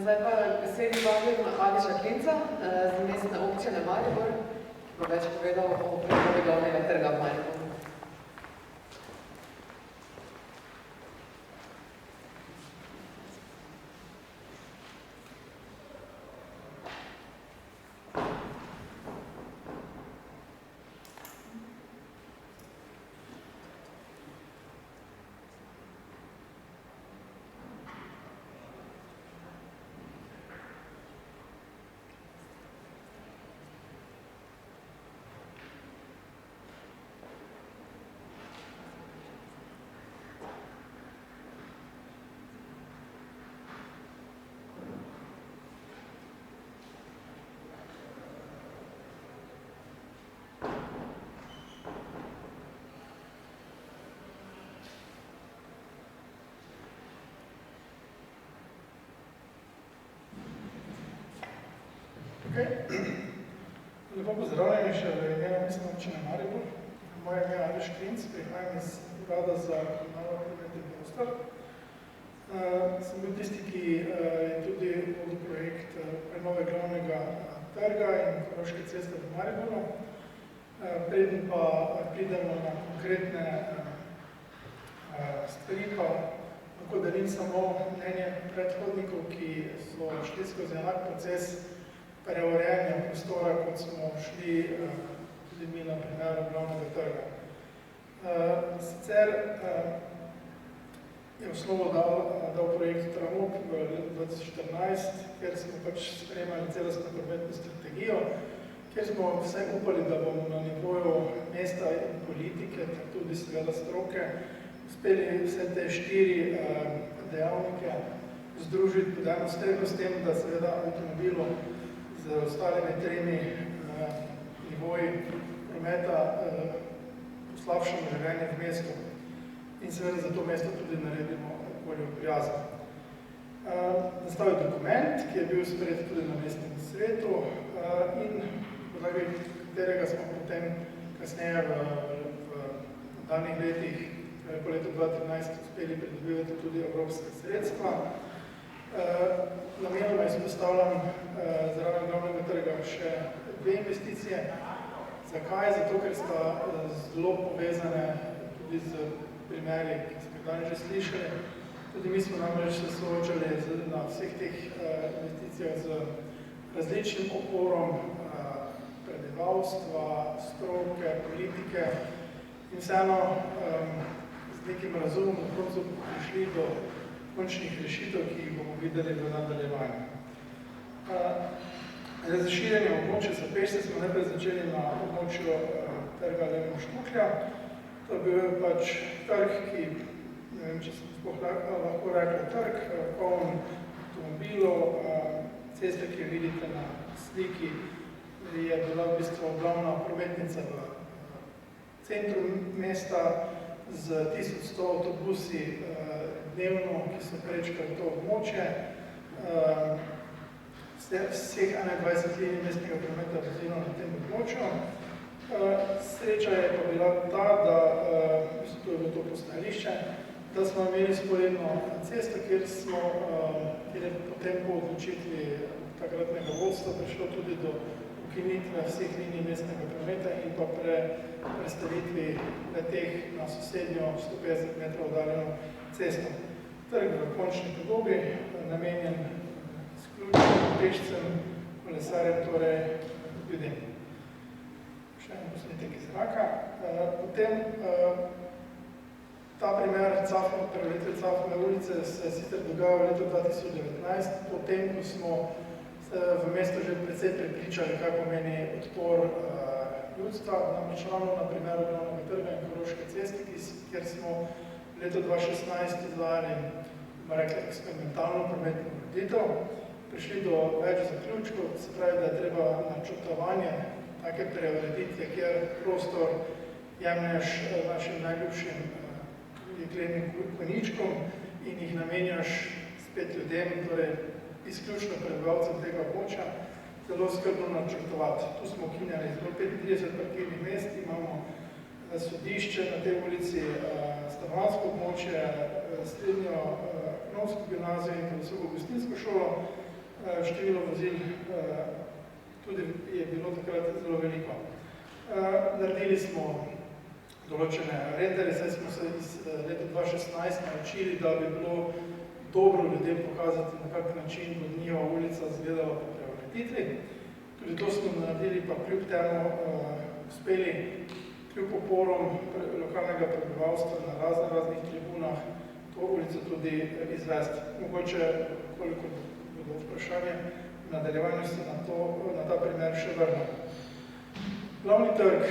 [SPEAKER 1] Zdaj pa besedi vabim Aleša Klinca z mestne občine Maribor, ki bo več povedal o prenovi glavnega trga v Mariboru.
[SPEAKER 7] Lepo pozdravljeni še v imenu mestne občine Maribor. Moje ime je Aleš Klinc, prihajam iz Urada za komunalno promet in prostor. Sem bil tisti, ki je tudi vodil projekt prenove glavnega trga in Koroške ceste v Mariboru. Preden pa pridemo na konkretne stvari, pa lahko delim samo mnenje predhodnikov, ki so šli skozi enak proces preurejanja prostora, kot smo šli tudi mi na primeru glavnega trga. Sicer je osnovo dal projekt Tramop v letu 2014, kjer smo pač sprejemali celostno prometno strategijo, kjer smo vse upali, da bomo na nivoju mesta in politike, ter tudi seveda stroke, uspeli vse te 4 dejavnike združiti pod eno streho s tem, da seveda avtomobilu z ostalimi 3 nivoji prometa poslabšamo življenje v mestu in seveda za to mesto tudi naredimo okolju prijazno. Nastal je dokument, ki je bil sprejet tudi na mestnem svetu in podlagi katerega smo potem kasneje v danih letih, po letu 2013, uspeli pridobivati tudi evropske sredstva. Namenoma izpostavljam zraven glavnega trga še 2 investicije. Zakaj? Zato, ker sta zelo povezane tudi z primeri, ki smo danes že slišali. Tudi mi smo namreč se soočali na vseh teh investicijah z različnim oporom prebivalstva, stroke, politike in vseeno z nekim razumom na koncu prišli do končnih rešitev, ki jih bomo videli v nadaljevanju. Za širjenje območja za pešce smo najprej začeli na območju trga Levna Štuklja. To je bil pač trg, ki, ne vem, če sem lahko rekla trg, poln avtomobilov, ceste, ki vidite na sliki, je bila v bistvu glavna prometnica v centru mesta z 1100 avtobusi dnevno, ki so prečkali to območje. Vseh 21 linij mestnega prometa vozilo na tem območju. Sreča je pa bila ta, da to je bilo to postajališče, da smo imeli sporedno cesto, kjer je potem po odločitvi takratnega vodstva prišlo tudi do ukinitve vseh linij mestnega prometa in pa prestavitvi leteh na sosednjo 150 metrov oddaljeno cesto. Trg v končni podobi, namenjen izključno pešcem, kolesarjem, torej ljudem. Še en posnetek iz zraka. Potem ta primer preveritve Cafove ulice se sicer dogaja v letu 2019, potem, ko smo v mestu že precej prepričali, kaj pomeni odpor ljudstva, namreč ravno na primeru Glavnega trga in Koroške ceste, kjer smo v letu 2016 izvajali, bomo rekli, eksperimentalno prometno ureditev, prišli do več zaključkov, se pravi, da je treba načrtovanje take preureditve, kjer prostor jemlješ našim najljubšim jeklenim konjičkom in jih namenjaš spet ljudem, torej izključno prebivalcem tega območja, zelo skrbno načrtovati. Tu smo ukinjali zgolj 35 parkirnih mest, imamo sodišče na tej ulici, stanovanjsko območje, srednjo ekonomsko gimnazijo in visoko gostinsko šolo. Število vozil tudi je bilo takrat zelo veliko. Naredili smo določene rendere, saj smo se iz leta 2016 naučili, da bi bilo dobro ljudem pokazati, na kak način bo njihova ulica izgledala po preureditvi. Tudi to smo naredili, pa kljub temu uspeli, kljub oporom lokalnega prebivalstva na raznih tribunah, to ulico tudi izvesti. Mogoče, koliko bodo vprašanje, v nadaljevanju se na ta primer še vrnem. Glavni trg.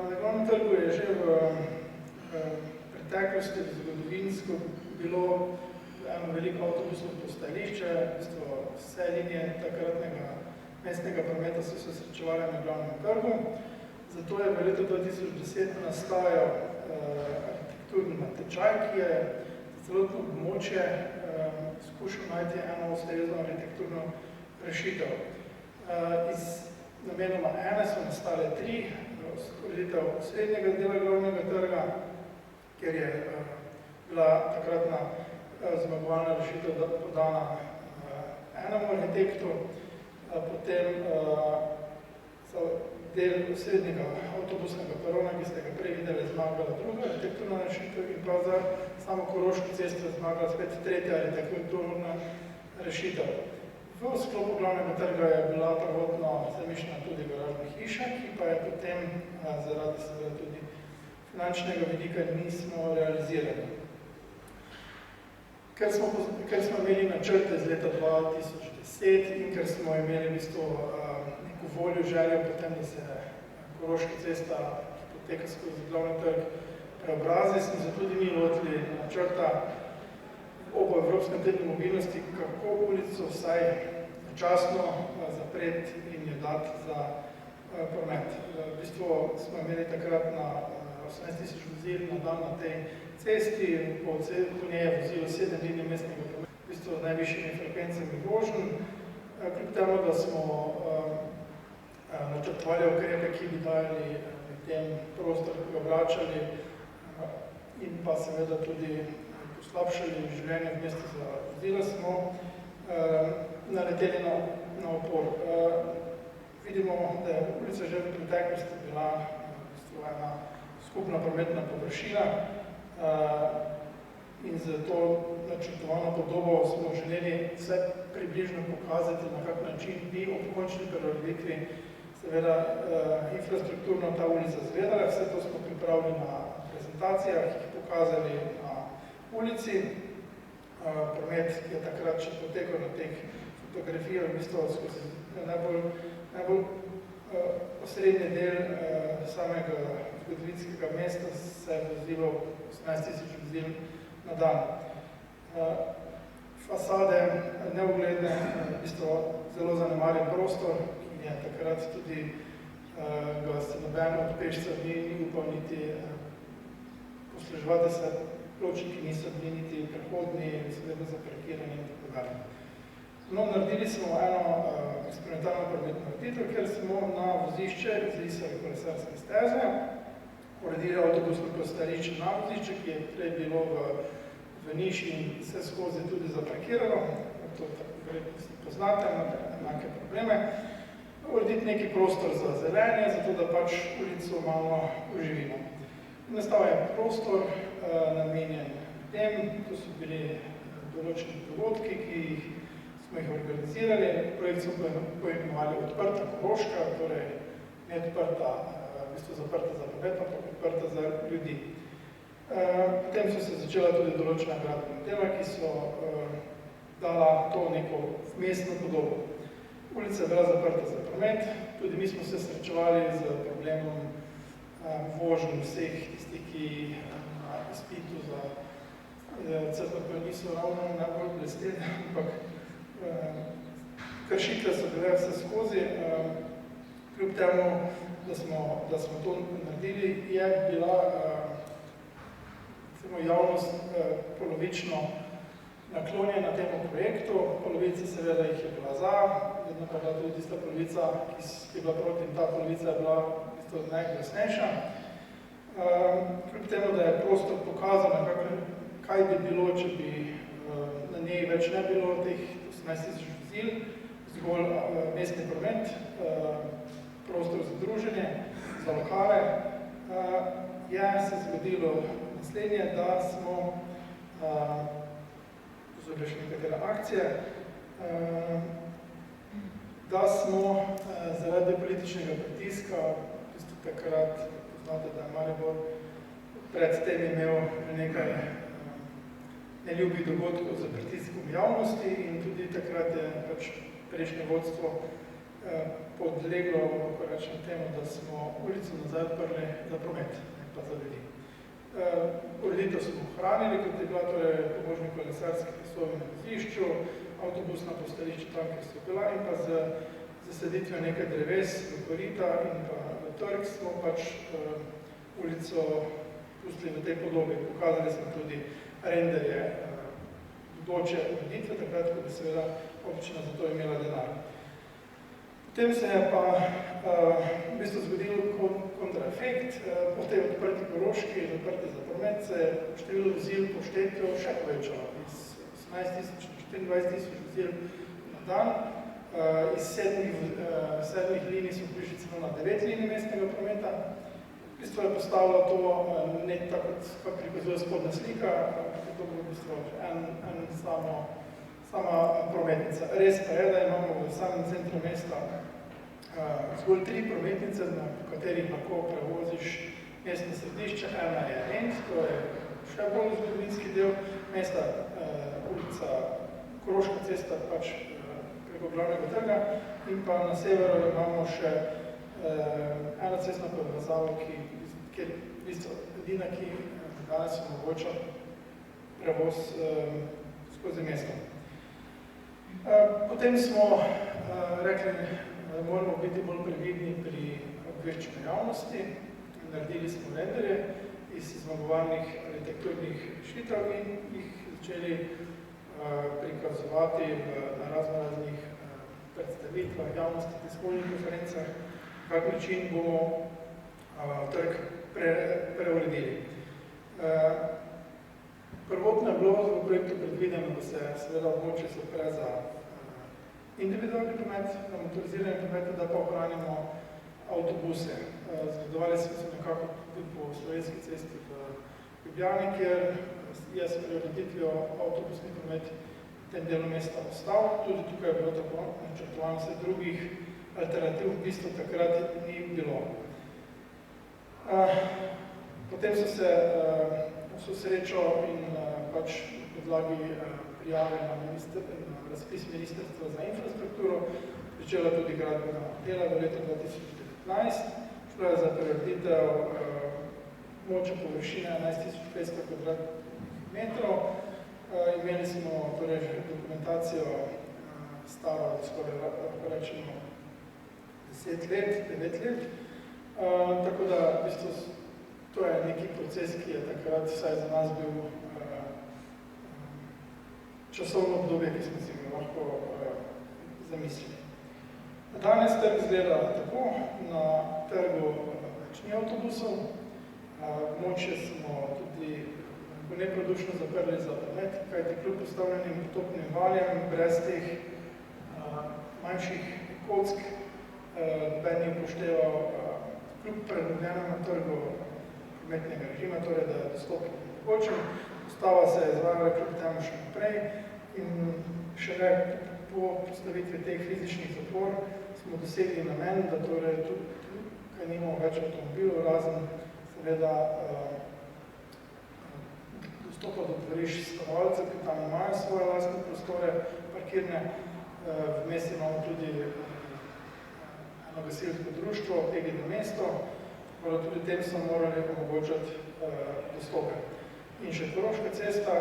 [SPEAKER 7] Na Glavnem trgu je že v preteklosti, zgodovinsko, bilo eno veliko avtobusno postajališče, vse linije takratnega mestnega prometa so se srečevali na Glavnem trgu. Zato je v letu 2010 nastajal arhitekturni natečaj, ki je za celotno območje skušal najti eno ustrezno arhitekturno rešitev. Iz namenoma ene so nastale tri, ureditev srednjega dela Glavnega trga, kjer je bila takratna zmagovalna rešitev podana enemu arhitektu, potem del srednjega avtobusnega perona, ki ste ga prej videli, zmagala druga arhitekturna rešitev in pa za samo Koroško cesto je zmagala spet tretja arhitekturna rešitev. V sklopu Glavnega trga je bila prvotno zamišljena tudi garažna hiša, ki pa je potem zaradi seveda tudi finančnega vidika nismo realizirali. Ker smo imeli načrte z leta 2010 in ker smo imeli v bistvu neko voljo, željo potem, da se Koroška cesta, ki poteka skozi Glavni trg, preobrazi, smo se tudi mi lotili načrta ob Evropskem tednu mobilnosti, kako ulico vsaj časno zapreti in jo dati za promet. V bistvu smo imeli takrat na 18 000 vozil na dan na tej cesti, po njej je vozilo 7 linij mestnega prometa, v bistvu z najvišjimi frekvencami voženj. Kljub temu, da smo načrtovali ukrepe, ki bi dali tem prostor, ki ga vračali in pa seveda tudi poslabšali življenje v mestu za vozila, smo naleteli na opor. Vidimo, da je ulica že v preteklosti bila ena skupna prometna površina in za to načrtovano podobo smo želeli vse približno pokazati, na kak način bi ob končni preureditvi seveda infrastrukturno ta ulica izgledala. Vse to smo pripravili pripravili na prezentacijah, jih pokazali na ulici. Promet, ki je takrat še potekal na teh fotografijah, v bistvu skozi najbolj osrednji del samega zgodovinskega mesta se je vozilo 18.000 vozil na dan. Fasade neugledne, v bistvu zelo zanemarjen prostor, ki je takrat tudi ga se noben od pešcev ni upal niti posluževati se, pločniki niso bili niti prehodni, so vedno zaparkirani in tako dalje. No, naredili smo eno eksperimentalno prometno ureditev, kjer smo na vozišče zrisali kolesarske steze, uredili avtobusno postajališče na vozišče, ki je prej bilo v niši in vse skozi tudi zaparkirano, to verjetno si poznate, imate enake probleme. Urediti neki prostor za zelenje, zato da pač ulico malo oživimo. Nastal je prostor namenjen tem, to so bili določeni dogodki, ki smo jih organizirali. Projekt smo poimenovali Odprta Koroška, torej ne odprta, v bistvu zaprta za promet, ampak odprta za ljudi. Potem so se začela tudi določena gradbena dela, ki so dala to neko vmesno podobo. Ulica je bila zaprta za promet, tudi mi smo se srečevali z problemom vožnj vseh tistih, ki na izpitu za CPP niso ravno najbolj blesteli, ampak kršitve so bile vse skozi. Kljub temu, da smo to naredili, je bila javnost polovično naklonjena temu projektu, polovica seveda jih je bila za, vedno pa je bila tudi tista polovica, ki je bila proti, in ta polovica je bila najglasnejša. Kljub temu, da je prostor pokazal, kaj bi bilo, če bi na njej več ne bilo teh 18.000 vozil, zgolj mestni promet, prostor za druženje, za lokale, je se zgodilo naslednje, da smo vzeli še nekatere akcije, da smo zaradi političnega pritiska, takrat poznate, da je Maribor pred tem imel nekaj neljubih dogodkov za pritiskom javnosti in tudi takrat je pač prejšnje vodstvo podleglo, ko rečem temu, da smo ulico nazaj odprli za promet, ne pa za ljudi. Ureditev smo ohranili, kot je bila torej pomožni kolesarski poslovi na vozišču, avtobusna postajališča tam, kjer so bila, in pa z zasaditvijo nekaj dreves v korita in pa v trg smo pač ulico pustili v tej podobi. Pokazali smo tudi renderje bodoče ureditve, takrat, ko bi seveda občina za to imela denar. Potem se je pa v bistvu zgodil kontraefekt. Po tej odprti Koroški in odprti za promet se je število vozil po štetju še povečalo. Iz 18.000 na 24.000 vozil na dan. Iz 7 linij smo prišli celo na 9 linij mestnega prometa. V bistvu je postavilo to ne tako, kot prikazuje spodnja slika, to bo v bistvu sama prometnica. Res pa je, da imamo v samem centru mesta zgolj 3 prometnice, na katerih lahko prevoziš mestne središče. Ena je End, to je še bolj zgodovinski del mesta, ulica Koroška cesta pač preko glavnega trga, in pa na severu imamo še ena cestna povezava, kjer v bistvu edina, ki danes omogoča prevoz skozi mesto. Potem smo rekli, da moramo biti bolj previdni pri obveščanju javnosti. Naredili smo renderje iz zmagovalnih arhitekturnih rešitev in jih začeli prikazovati na raznih predstavitvah javnosti, tiskovnih konferencah, kak način bomo trg preuredili. Prvotno je bilo v projektu predvideno, da se seveda območje zapre za individualni promet, na motorizirani promet, da pa ohranimo avtobuse. Zgledovali smo se nekako tudi po Slovenski cesti v Ljubljani, kjer je s priorititvijo avtobusni promet v tem delu mesta ostal. Tudi tukaj je bilo tako načrtovano, vse drugih alternativ v bistvu takrat ni bilo. Potem so se vso srečo in pač podlagi prijave na razpis Ministrstva za infrastrukturo pričela tudi gradbena dela v letu 2019. Šlo je za preureditev moče površine 11.500 kvadratmetrov. Imeli smo torej dokumentacijo staro, skoraj lahko rečemo 10 let, 9 let. Tako da v bistvu to je neki proces, ki je takrat vsaj za nas bil časovno obdobje, ki smo si ga lahko zamislili. Danes trg izgleda tako, na trgu več ni avtobusov, moče smo tudi neprodušno zaprli za promet, kajti kljub postavljenim potopnim valjem, brez teh manjših kock, noben ni upošteval kljub prenovljenem na trgu prometnega režima, torej da je dostop omogočen. Postava se je izvajala kljub temu še naprej in šele po postavitvi teh fizičnih zapor smo dosegli namen, da torej tukaj nimamo več avtomobilov, razen seveda dostopa do dvorišč stanovalcev, ki tam imajo svoje lastne prostore, parkirne. Vmes imamo tudi eno gasilsko društvo, Egino mesto, tudi tem so morali omogočati dostope. In še Koroška cesta,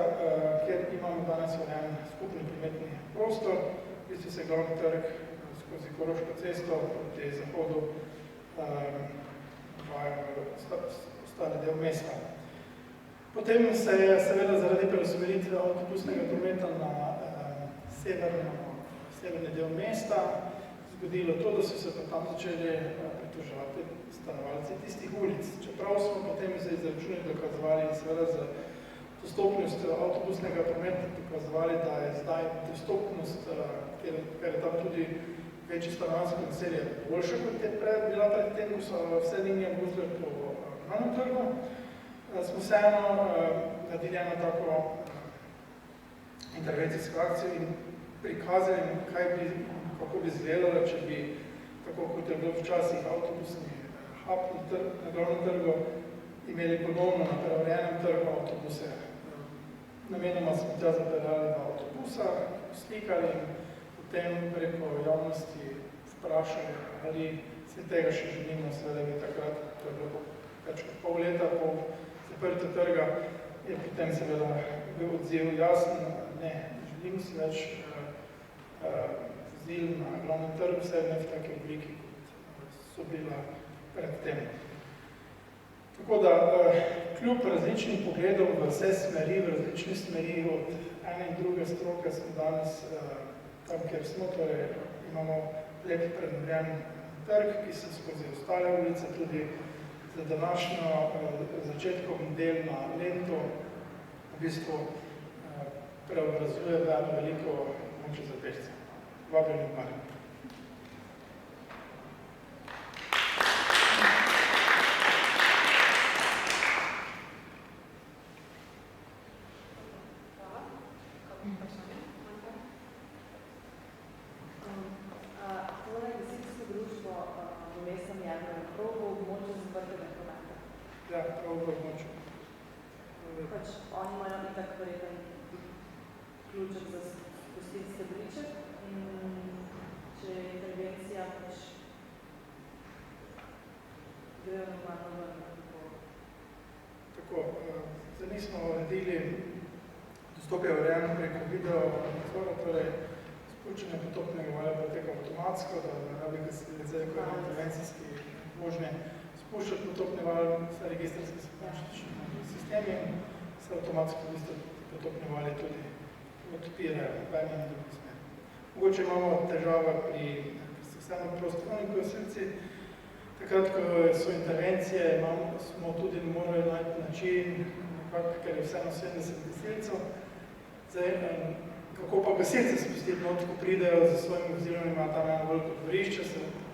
[SPEAKER 7] kjer imamo danes urejen skupni prometni prostor, v bistvu se glavni trg skozi Koroško cesto proti zahodu ostane del mesta. Potem se je seveda zaradi preusmeritve avtobusnega prometa na severni del mesta zgodilo to, da so se pa tam začeli pritoževati stanovalci tistih ulic. Čeprav smo potem se izračuni dokazovali in seveda z dostopnostjo avtobusnega prometa dokazovali, da je zdaj dostopnost, ker je tam tudi večje stanovanjsko naselje boljše, kot je bila pred tem, ko so vse linije vozile po glavnem trgu, smo vseeno naredili eno tako intervencijsko akcijo in prikazali, kako bi izgledalo, če bi, tako kot je bilo včasih avtobusni hub na glavnem trgu, imeli ponovno na preurejenem trgu avtobuse. Namenoma smo tja zapeljali na avtobusa, slikali in potem preko javnosti vprašali, ali se tega še želimo, seveda bi takrat, to je bilo več kot pol leta po zaprtju trga, je potem seveda bil odziv jasen, ne želim si več vozil na glavnem trgu, vse ne v taki obliki, kot so bila pred tem. Tako da, kljub različnim pogledom v vse smeri, v različne smeri, od ene in druge stroke smo danes tam, kjer smo, torej imamo lep prenovljen trg, ki se skozi ostale ulice tudi za današnjo začetkom del na Lento v bistvu preobrazuje v eno veliko moče za pešce. Vabljeni v Maribor.
[SPEAKER 8] Oni imajo itak verjetno ključek za spustiti stebriček in če je intervencija, pač grejo normalno ven.
[SPEAKER 7] Tako, zdaj nismo uredili dostop je urejeno preko video nadzora, torej spuščanje potopnega valja poteka avtomatsko, da ne rabi gasilec, ko je intervencijski možne spuščati potopni val, vse registrarske sistemi in se avtomatsko potopni valje tudi odpirajo v eni in drugi smer. Mogoče imamo težave pri vseeno prostovoljnih gasilci. Takrat, ko so intervencije, smo tudi morali najti način, ker je vseeno 70 gasilcev. Zdaj, kako pa gasilce spustiti not, ko pridejo za svojim vozilom, ima tam eno veliko dvorišče,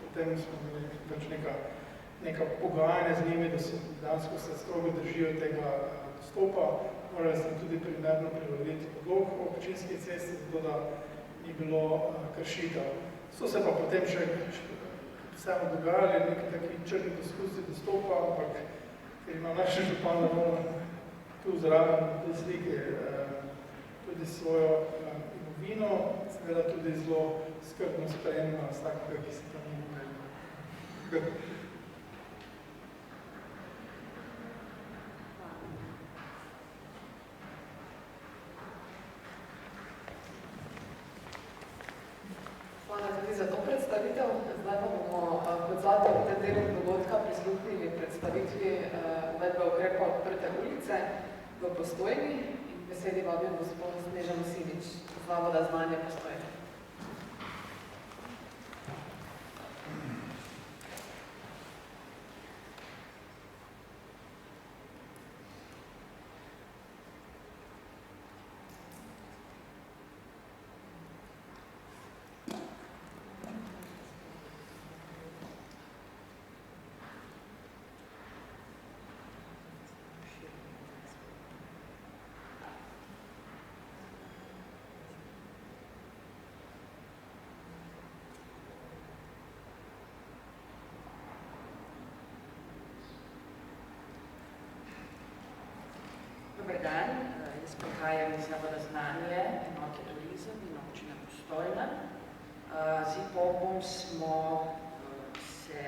[SPEAKER 7] potem smo imeli pač neka pogajanja z njimi, da so dejansko se strogo držijo tega dostopa. Morali smo tudi primerno prilagoditi podlog občinskih cest, zato da ni bilo kršitev. So se pa potem še vseeno dogajali neki taki črni poskusi dostopa, ampak ker ima naša župana tu zraven te slike tudi svojo imovino, seveda tudi zelo skrbno sprejema vsakega, ki se tam imenuje.
[SPEAKER 1] Hvala tudi za to predstavitev. Zdaj pa bomo kot zadnji v tem delu dogodka prisluhnili predstavitvi uvedbe ukrepa Odprte ulice v Postojni in besedi vabim gospod Snežano Simič, Zavoda Znanje Postojne.
[SPEAKER 9] Dober dan, jaz prihajam iz Zavoda Znanje, enote Turizem in občina Postojna. Z IPOP-om smo se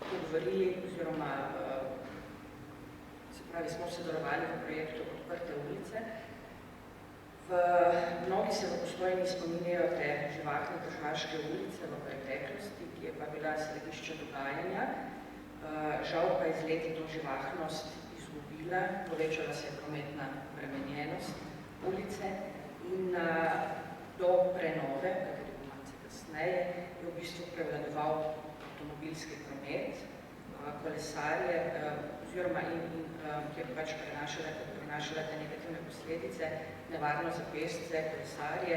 [SPEAKER 9] dogovorili oziroma smo sodelovali v projektu Odprte ulice. Mnogi se v Postojni spominjajo te živahne tržaške ulice v preteklosti, ki je pa bila središče dogajanja. Žal pa iz leti to živahnost povečala se je prometna bremenjenost ulice in do prenove, kateri bo malce kasneje, je v bistvu prevladoval avtomobilski promet, kolesarje, oziroma ki je pač prenašala te negativne posledice, nevarno za pešce, kolesarje,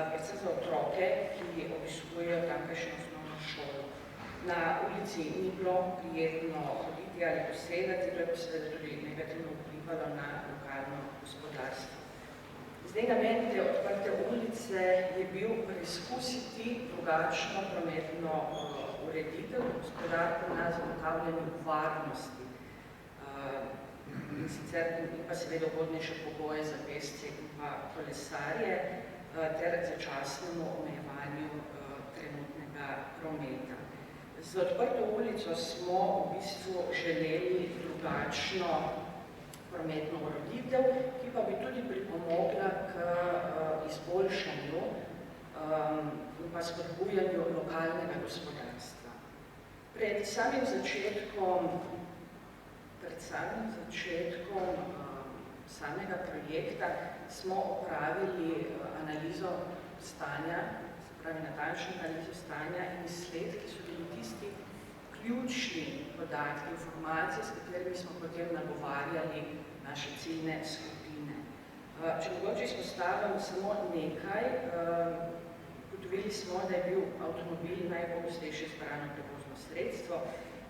[SPEAKER 9] predvsem za otroke, ki obiskujejo tamkajšnjo osnovno šolo. Na ulici ni bilo prijetno hoditi ali posedati, to je seveda tudi negativno vplivalo na lokalno gospodarstvo. Zdaj, namen te Odprte ulice je bil preizkusiti drugačno prometno ureditev gospodarstva na zagotavljanju varnosti in sicer in pa seveda ugodnejše pogoje za pešce in pa kolesarje ter začasnemu omejevanju trenutnega prometa. Z Odprto ulico smo v bistvu želeli drugačno prometno ureditev, ki pa bi tudi pripomogla k izboljšanju in pa spodbujanju lokalnega gospodarstva. Pred samim začetkom samega projekta smo opravili analizo stanja, se pravi natančno analizo stanja in izsledki so bili tisti ključni podatki, informacije, s katerimi smo potem nagovarjali naše ciljne skupine. Če mogoče izpostavim samo nekaj, ugotovili smo, da je bil avtomobil najpogostejše izbrano prevozno sredstvo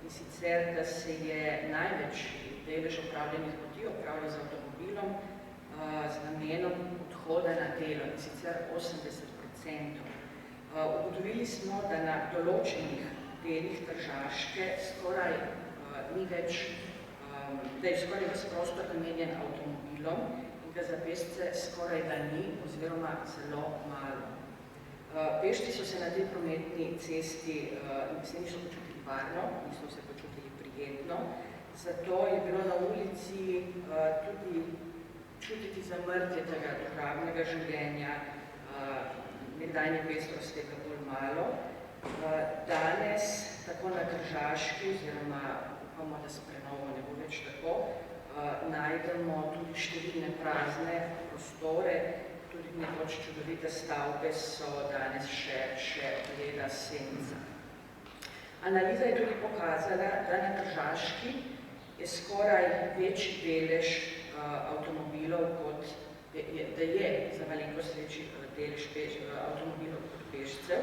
[SPEAKER 9] in sicer, da se je največji delež opravljenih poti opravljal z avtomobilom z namenom odhoda na delo in sicer 80%. Ugotovili smo, da na določenih delih Tržaške skoraj ni več, da je skoraj ves prostor namenjen avtomobilom in ga za pešce skoraj da ni oziroma zelo malo. Pešci so se na tej prometni cesti se niso počutili varno, niso se počutili prijetno, zato je bilo na ulici tudi čutiti zamrtje tega družabnega življenja, nekdanje pestrosti je bolj malo. Danes, tako na Tržaški, oziroma upamo, da se prenovo ne bo več tako, najdemo tudi številne prazne prostore, tudi nekoč čudovite stavbe so danes še bleda senca. Analiza je tudi pokazala, da na Tržaški je skoraj večji delež avtomobilov kot, da je za malenkost večji delež avtomobilov kot pešcev.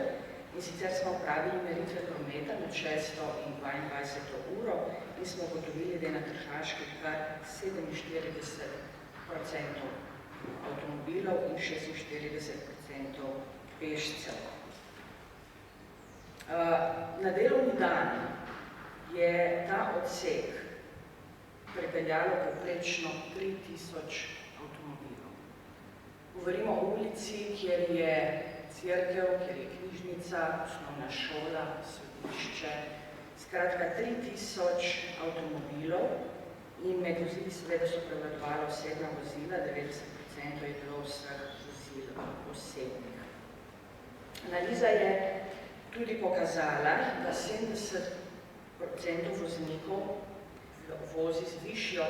[SPEAKER 9] In sicer smo opravili meritve prometa med 6. in 22. uro in smo ugotovili, da je na Tržaški kar 47% avtomobilov in 46% pešcev. Na delovni dan je ta odsek prepeljalo povprečno 3000 avtomobilov. Govorimo o ulici, kjer je cerkev, kjer je knjižnica, osnovna šola, sodišče, skratka 3000 avtomobilov in med vozili seveda so prevladovala osebna vozila, 90% je bilo vseh vozil osebnih. Analiza je tudi pokazala, da 70% voznikov vozi z višjo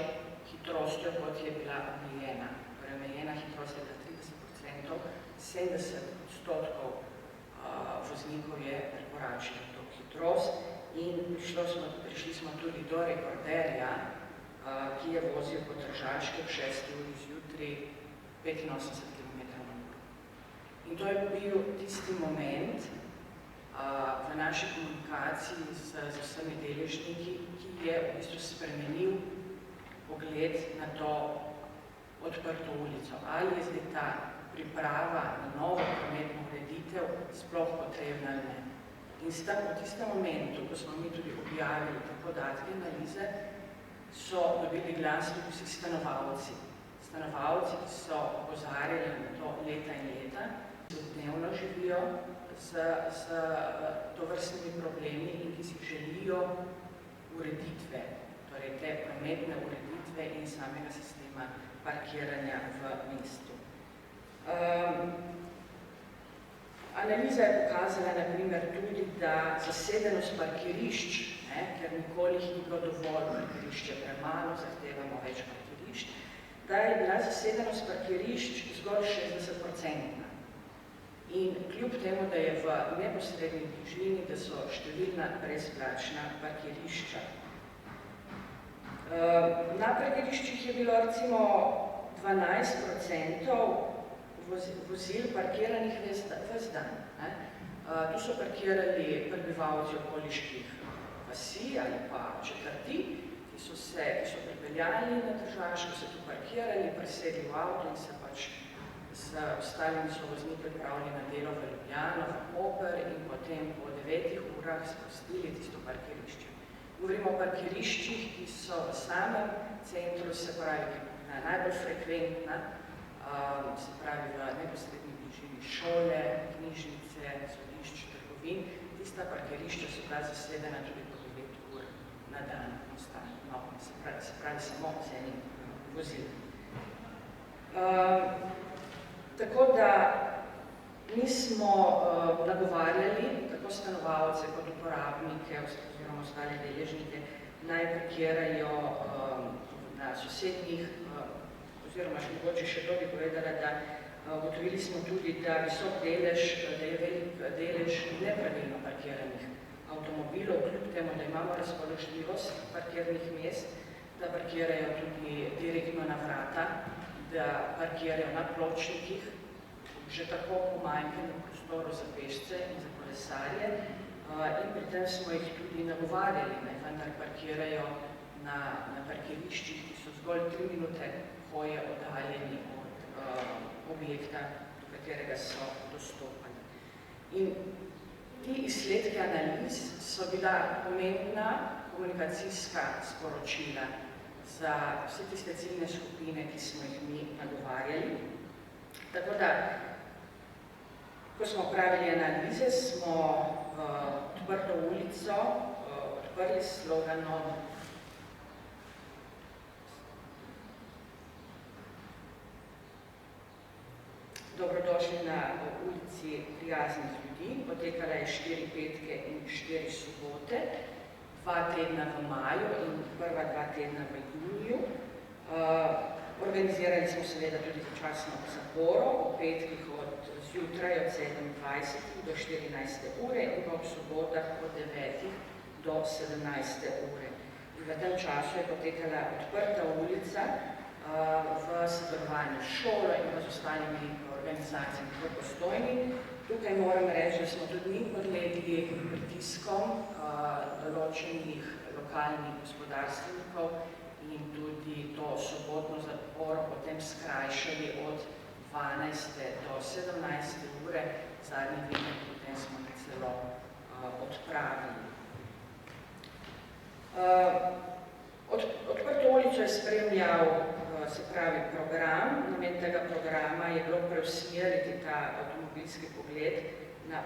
[SPEAKER 9] hitrostjo, kot je bila omejena. Torej, omejena hitrost je bila 30%, 70% voznikov je prekoračilo to hitrost in prišli smo tudi do rekorderja, ki je vozil po Tržaški ob 6. uri zjutraj 85 km/h. In to je bil tisti moment v naši komunikaciji z vsemi deležniki, ki je v bistvu spremenil pogled na to odprto ulico. Ali je zdaj ta priprava na novo prometno ureditev sploh potrebna ali ne. In v tistem momentu, ko smo mi tudi objavili te podatke analize, so dobili glas tudi vsi stanovalci. Stanovalci, ki so opozarjali na to leta in leta, ki dnevno živijo z tovrstnimi problemi in ki si želijo ureditve, torej te prometne ureditve in samega sistema parkiranja v mestu. Analiza je pokazala, na primer, tudi, da zasedenost parkirišč, ker nikoli jih ni bilo dovolj, parkirišče premalo, zahtevamo več parkirišč, da je bila zasedenost parkirišč zgolj 60%. In kljub temu, da je v neposredni bližini, da so številna brezplačna parkirišča. Na parkiriščih je bilo recimo 12% vozil parkiranih ves dan. Tu so parkirali prebivalci okoliških vasi ali pa četrti, ki so pripeljali na Tržaško, se tu parkirali, presedli v avto in se pač z ostalimi sovozniki odpravili na delo v Ljubljano, v Koper in potem po 9 urah spustili tisto parkirišče. Govorimo o parkiriščih, ki so v samem centru, se pravi, najbolj frekventna, se pravi v neposredni bližini šole, knjižnice, sodišč, trgovin. Tista parkirišča so bila zasedena tudi po 9 ur na dan, se pravi samo z enim vozilom. Tako da mi smo nagovarjali tako stanovalce kot uporabnike oziroma ostale deležnike, naj parkirajo na sosednjih, oziroma mogoče še to bi povedala, da ugotovili smo tudi, da visok delež, da je velik delež nepravilno parkiranih avtomobilov, kljub temu, da imamo razpoložljivost parkirnih mest, da parkirajo tudi direktno na vrata, da parkirajo na pločnikih, že tako pomanjkanju prostoru za pešce in za kolesarje, in pri tem smo jih tudi nagovarjali, naj vendar parkirajo na parkiriščih, ki so zgolj 3 minute hoje oddaljeni od objekta, do katerega so dostopani. In ti izsledki analiz so bila pomembna komunikacijska sporočila za vse tiste ciljne skupine, ki smo jih mi nagovarjali. Tako da, ko smo pravili analize, smo odprto ulico odprli s sloganom Dobrodošli na ulici prijaznih ljudi. Potekala je 4 petke in 4 sobote, 2 tedna v maju in prva 2 tedna v juniju. Organizirali smo seveda tudi začasno zaporo, ob petkih od zjutraj od 7:20 do 14. ure in pa ob sobotah od 9 do 17. ure. In v tem času je potekala odprta ulica v sodelovanju s šolo in z ostalimi organizacijami v Postojni. Tukaj moram reči, da smo tudi mi podlegli pritiskom določenih lokalnih gospodarstvenikov in tudi to sobotno zaporo potem skrajšali od 12. do 17. ure, zadnji vikend potem smo celo odpravili. Odprto ulico je spremljal, se pravi, program. Namen tega programa je bilo preusmeriti ta avtomobilski pogled na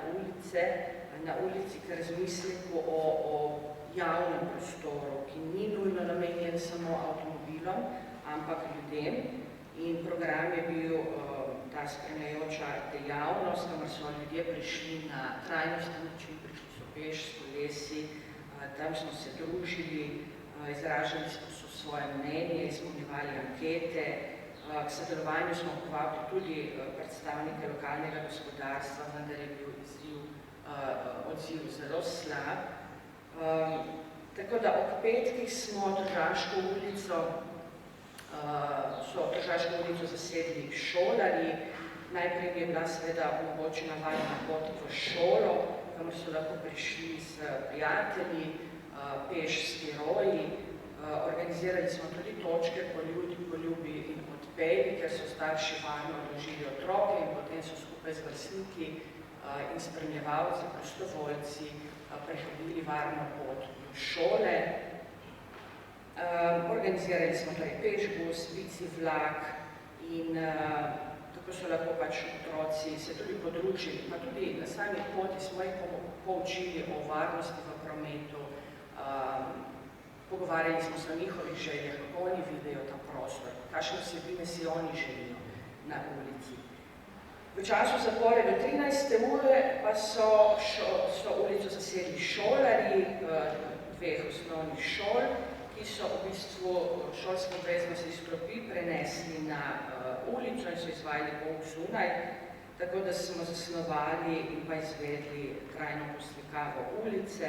[SPEAKER 9] ulici k razmisleku o javnem prostoru, ki ni nujno namenjen samo avtomobilom, ampak ljudem. In program je bil ta spremljajoča dejavnost, kamor so ljudje prišli na trajnostni način, prišli so peš, s kolesi, tam smo se družili, izražali smo svoje mnenje, izpolnjevali ankete. K sodelovanju smo povabili tudi predstavnike lokalnega gospodarstva, vendar je bil odziv zelo slab. Tako da ob petkih smo Tržaško ulico zasedli šolarji. Najprej je bila seveda omogočena varna pot v šolo, kamor so lahko prišli s prijatelji, peš s heroji. Organizirali smo tudi točke poljubi in odpelji, ker so starši varno odložili otroke in potem so skupaj z vrstniki in spremljevalci, prostovoljci prehodili varno pot do šole. Organizirali smo torej pešbus, bici vlak in tako so lahko pač otroci se tudi podružili, pa tudi na sami poti smo jih poučili o varnosti v prometu. Pogovarjali smo se o njihovih željah, kako oni vidijo ta prostor, kakšne vsebine si oni želijo na ulici. V času zapore do 13. ure pa so ulico zasedli šolarji dveh osnovnih šol, ki so v bistvu šolske obveznosti iz klopi prenesli na ulico in so izvajali pouk zunaj, tako da smo zasnovali in pa izvedli trajno poslikavo ulice.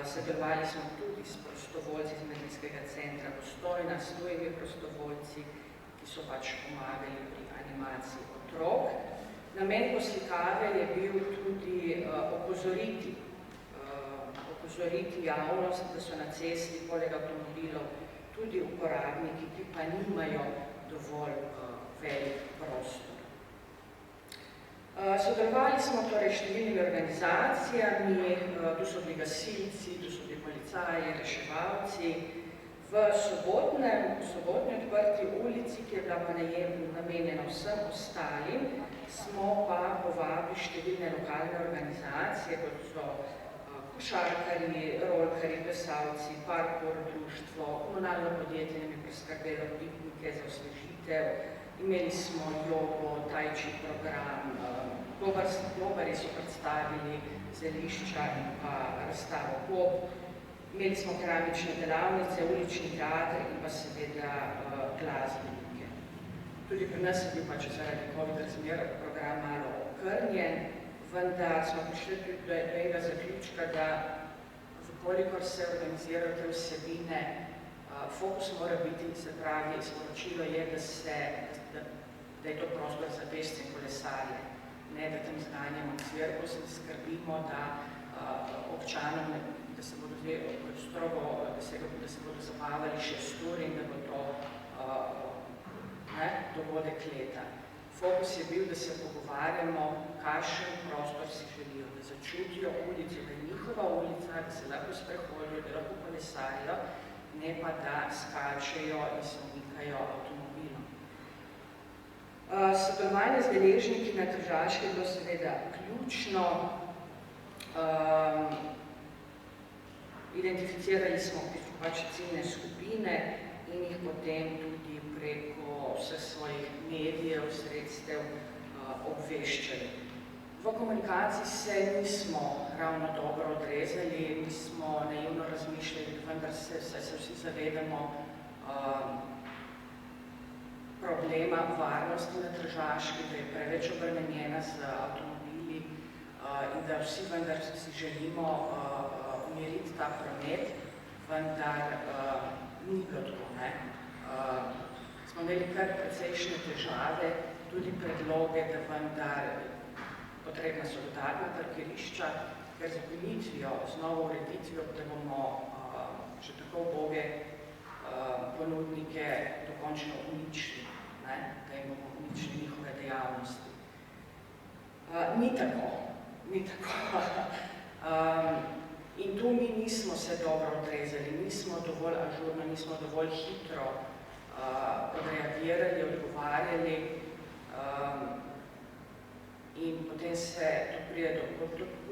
[SPEAKER 9] Sodelovali smo tudi s prostovoljci iz Mladinskega centra Postojna, s tujimi prostovoljci, ki so pač pomagali pri animaciji otrok. Namen poslikave je bil tudi opozoriti javnost, da so na cesti poleg avtomobilov tudi uporabniki, ki pa nimajo dovolj velik prostor. Sodelovali smo torej številnimi organizacijami, tu so bili gasilci, tu so bili policaji, reševalci. V sobotni odprti ulici, ki je bila pa namenjena vsem ostalim, smo pa povabili številne lokalne organizacije, kot so košarkarji, rolkarji, plesalci, parkour društvo, komunalno podjetje nam je preskrbelo piknike za osvežitev. Imeli smo jogo, tai chi program, gobarji so predstavili zelišča in pa razstavo gob. Imeli smo keramične delavnice, ulični teater in pa seveda glasbenike. Tudi pri nas je bil pač zaradi COVID razmer program malo okrnjen, vendar smo prišli do enega zaključka, da kolikor se organizirajo te vsebine, fokus mora biti, se pravi, sporočilo je, da je to prostor za pešce in kolesarje, ne da tam zganjamo cirkus in skrbimo, da občanom, da se bodo strogo, da se bodo zabavali 6 ur in da bo to dogodek leta. Fokus je bil, da se pogovarjamo, kakšen prostor si želijo, da začutijo ulico, da je njihova ulica, da se lahko sprehodijo, da lahko kolesarijo, ne pa da skačejo in se umikajo avtomobilom. Sodelovanje z deležniki na Tržaški je bilo seveda ključno. Identificirali smo pač ciljne skupine in jih potem tudi preko vseh svojih medijev, sredstev obveščali. V komunikaciji se nismo ravno dobro odrezali, nismo naivno razmišljali, vendar se vsi zavedamo problema varnosti na Tržaški, da je preveč obremenjena z avtomobili in da vsi vendar si želimo umiriti ta promet, vendar ni bilo tako. Smo imeli kar precejšnje težave, tudi predloge, da vendar potrebna so dodatna parkirišča, ker z ukinitvijo, z novo ureditvijo, da bomo že tako uboge ponudnike dokončno uničili, da jim bomo uničili njihove dejavnosti. Ni tako. In tu mi nismo se dobro odrezali, nismo dovolj ažurno, nismo dovolj hitro odreagirali, odgovarjali in potem se to pride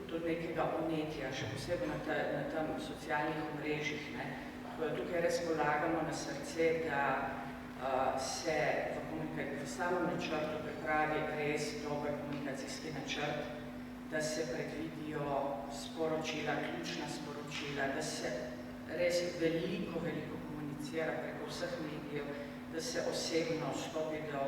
[SPEAKER 9] do nekega onetja, še posebej na tem socialnih omrežjih. Tukaj res polagamo na srce, da se v samem načrtu pripravi res dober komunikacijski načrt, da se predvidijo sporočila, ključna sporočila, da se res veliko komunicira preko vseh medijev, da se osebno stopi do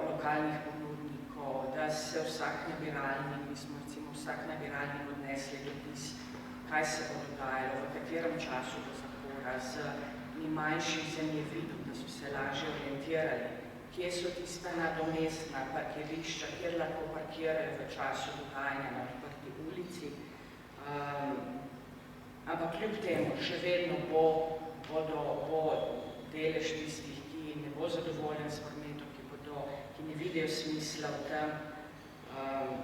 [SPEAKER 9] lokalnih ponudnikov, da se vsak nabiralnik, mi smo recimo vsak nabiralnik odnesli dopis, kaj se bo dogajalo, v katerem času bo zapora, z manjšim zemljevidom, da so se lažje orientirali, kje so tista nadomestna parkirišča, kjer lahko parkirajo v času dogajanja na odprti ulici. Ampak kljub temu še vedno bo delež tistih, ki ne bo zadovoljen s prometom, ki ne vidijo smisla v tem.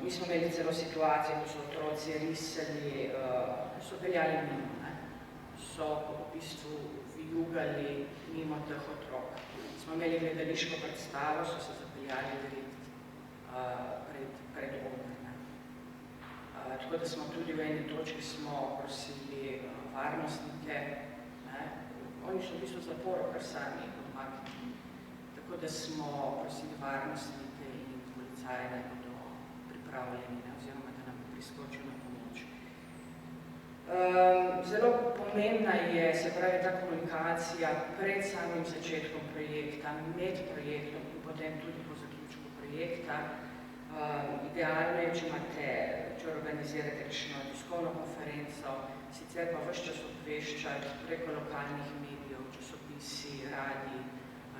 [SPEAKER 9] Mi smo imeli celo situacijo, ko so otroci risali, so peljali mimo, so v bistvu vijugali mimo teh otrok. Smo imeli gledališko predstavo, so se zapeljali direkt pred odr. Tako da smo tudi v eni točki smo prosili varnostnike, oni so v bistvu zaporo, kar sami odmaknili. Tako da smo prosili varnostnike in policaje, da bodo pripravljeni, oziroma da nam priskočijo na pomoč. Zelo pomembna je, se pravi, ta komunikacija pred samim začetkom projekta, med projektom in potem tudi po zaključku projekta. Idealno je, če organizirate kakšno tiskovno konferenco, sicer pa ves čas obveščati preko lokalnih medijev, časopisi, radij,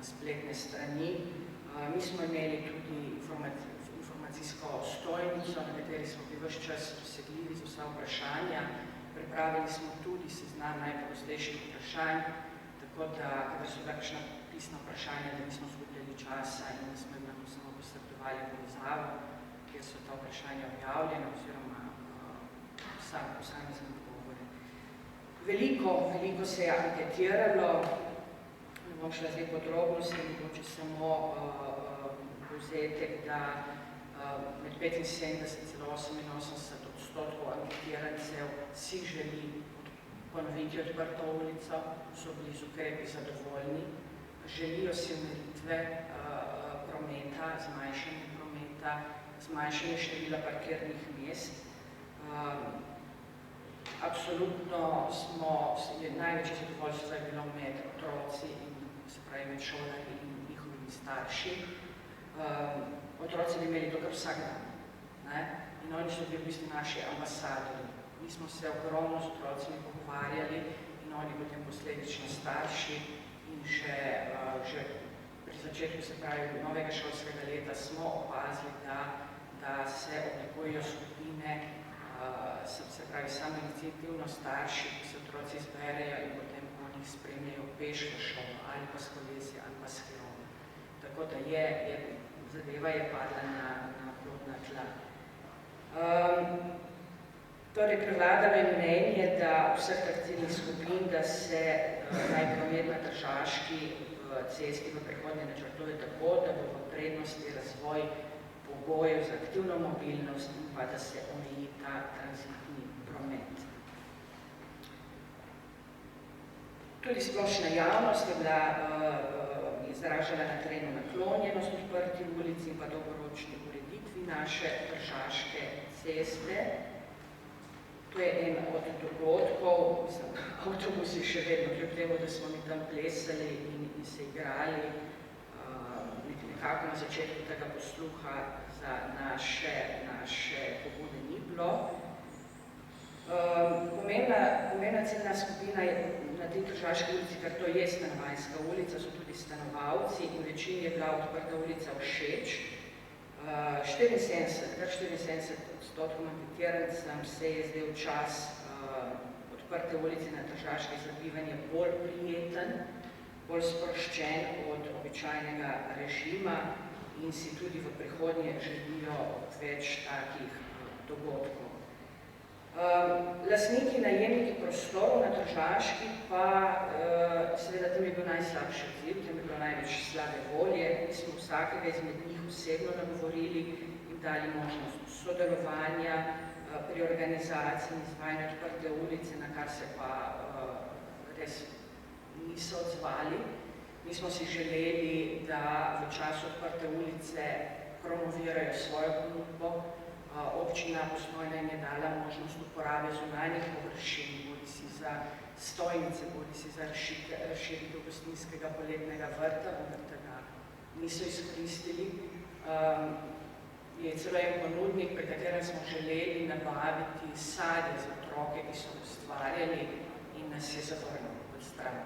[SPEAKER 9] spletne strani. Mi smo imeli tudi informacijsko stojnico, na kateri smo bili ves čas dosegljivi za vsa vprašanja. Pripravili smo tudi seznam najpogostejših vprašanj, tako da, kadar so kakšna pisna vprašanja, da nismo izgubljali časa in da smo jim lahko samo posredovali povezavo, kjer so ta vprašanja objavljena oziroma posamezni odgovori. Veliko se je anketiralo, ne bom šla zdaj podrobnosti, mogoče samo povzetek, da med 75–88% anketirancev si želi ponoviti odprto ulico, so bili z ukrepi zadovoljni, želijo si umiritve prometa, zmanjšanje prometa, zmanjšanje števila parkirnih mest. Absolutno največje zadovoljstvo je bilo med otroci in se pravi med šolarji in njihovimi starši. Otroci bi imeli to kar vsak dan. In oni so bili v bistvu naši ambasadori. Mi smo se ogromno z otrocimi pogovarjali in oni potem posledično starši in že pri začetku, se pravi, novega šolskega leta smo opazili, da se oblikujejo skupine, se pravi, samoiniciativno starši, ki se otroci zberejo in potem oni spremljajo peš v šolo ali pa s kolesi ali pa s hlom. Tako da zadeva je padla na plodna tla. Torej, prevladalo je mnenje, da vseh teh ciljnih skupin, da se naj promet na Tržaški cesti v prihodnje načrtuje tako, da bo v prednosti razvoj pogojev za aktivno mobilnost in pa da se omeji ta tranzitni promet. Tudi splošna javnost je bila izražala na terenu naklonjenost odprti ulici in pa dolgoročni ureditvi naše Tržaške ceste. To je en od dogodkov, avtobusi še vedno, kljub temu, da smo mi tam plesali in se igrali, nekako na začetku tega posluha za naše pobude ni bilo. Pomembna ciljna skupina je na tej Tržaški ulici, ker to je stanovanjska ulica, so tudi stanovalci in večini je bila odprta ulica všeč. 74% anketirancem se je zdel čas odprte ulice na Tržaški za bivanje bolj prijeten, bolj sproščen od običajnega režima in si tudi v prihodnje želijo več takih dogodkov. Lastniki, najemniki prostorov na Tržaški pa seveda tam je bil najslabši odziv, tam je bilo največ slabe volje. Mi smo vsakega izmed njih osebno nagovorili in dali možnost sodelovanja pri organizaciji in izvajanju odprte ulice, na kar se pa res niso odzvali. Mi smo si želeli, da v času odprte ulice promovirajo svojo ponudbo. Občina Postojna jim je dala možnost uporabe zunanjih površin, bodisi za stojnice, bodisi za razširitev gostinskega poletnega vrta, vendar tega niso izkoristili. Je celo en ponudnik, pri katerem smo želeli nabaviti sadje za otroke, ki so ustvarjali in nas je zavrnil od stran.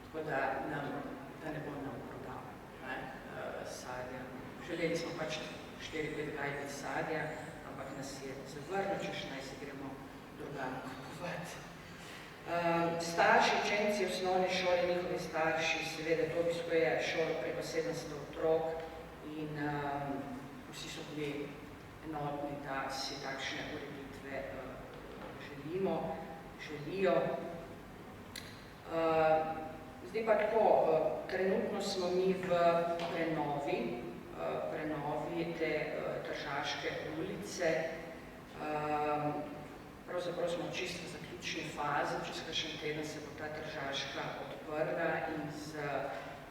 [SPEAKER 9] Tako da ne bo nam prodal sadja. Želeli smo pač 4-5 gajbic sadja, ampak nas je zavrnil, češ naj se gremo drugam kupovati. Starši, učenci osnovne šole, njihovi starši, seveda to obiskuje šolo preko 700 otrok in vsi so bili enotni, da si takšne ureditve želijo. Zdaj pa tako, trenutno smo mi v prenovi te Tržaške ulice. Pravzaprav smo čisto v zaključni fazi, čez kakšen teden se bo ta Tržaška odprla in z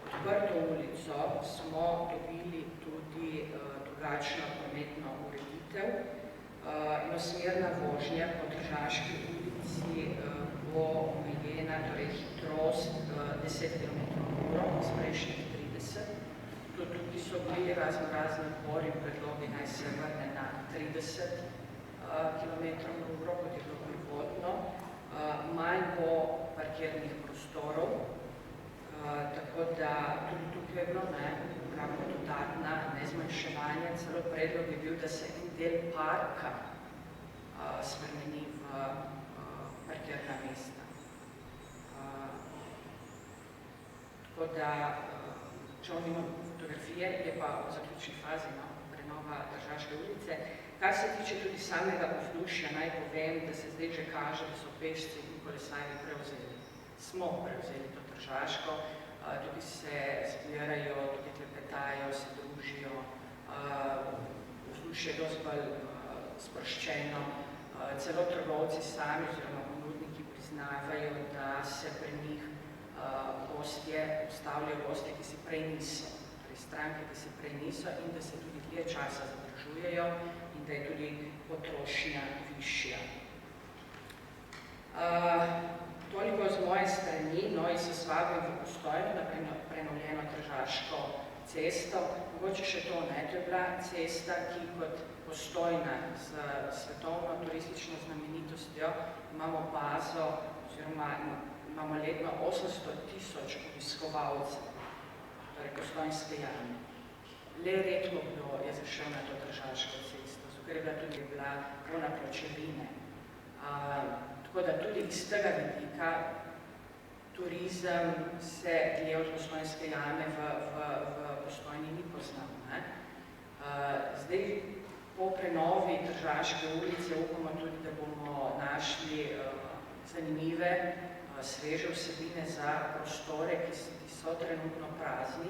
[SPEAKER 9] odprto ulico smo dobili tudi drugačno prometno ureditev. Enosmerna vožnja po Tržaški ulici bo omejena, torej hitrost 10 km/h, s prejšnjih 30. Tudi so bili razni napori in predlogi, naj se vrne na 30 km/h, kot je bilo prvotno. Manj bo parkirnih prostorov, tako da tudi tukaj je bilo nekako dodatna, ne zmanjševanje. Celo predlog je bil, da se en del parka spremeni v parkirna mesta. Tako da, čeprav nimam fotografije, je pa v zaključni fazi prenova Tržaške ulice. Kar se tiče tudi samega vzdušja, naj povem, da se zdaj že kaže, da so pešci in kolesarji smo prevzeli to Tržaško, tudi se zbirajo, tudi klepetajo, se družijo, vzdušje je dosti bolj sproščeno. Celo trgovci sami oziroma ponudniki priznavajo, da se pri njih ustavljajo gostje, ki si prej niso, torej stranke, ki si prej niso in da se tudi dlje časa zadržujejo in da je tudi potrošnja višja. Toliko z moje strani, in se s vabim v Postojno na prenovljeno Tržaško cesto. Mogoče še to, to je bila cesta, ki kot Postojna z svetovno turistično znamenitostjo imamo bazo oziroma imamo letno 800.000 obiskovalcev, torej Postojnske jame. Le redko kdo je zašel na to Tržaško cesto, ker je tudi bila polna pločevine. Tako da tudi iz tega vidika turizem se dlje od Postojnske jame v Postojni ni poznal. Zdaj, po prenovi Tržaške ulice upamo tudi, da bomo našli zanimive, sveže vsebine za prostore, ki so trenutno prazni.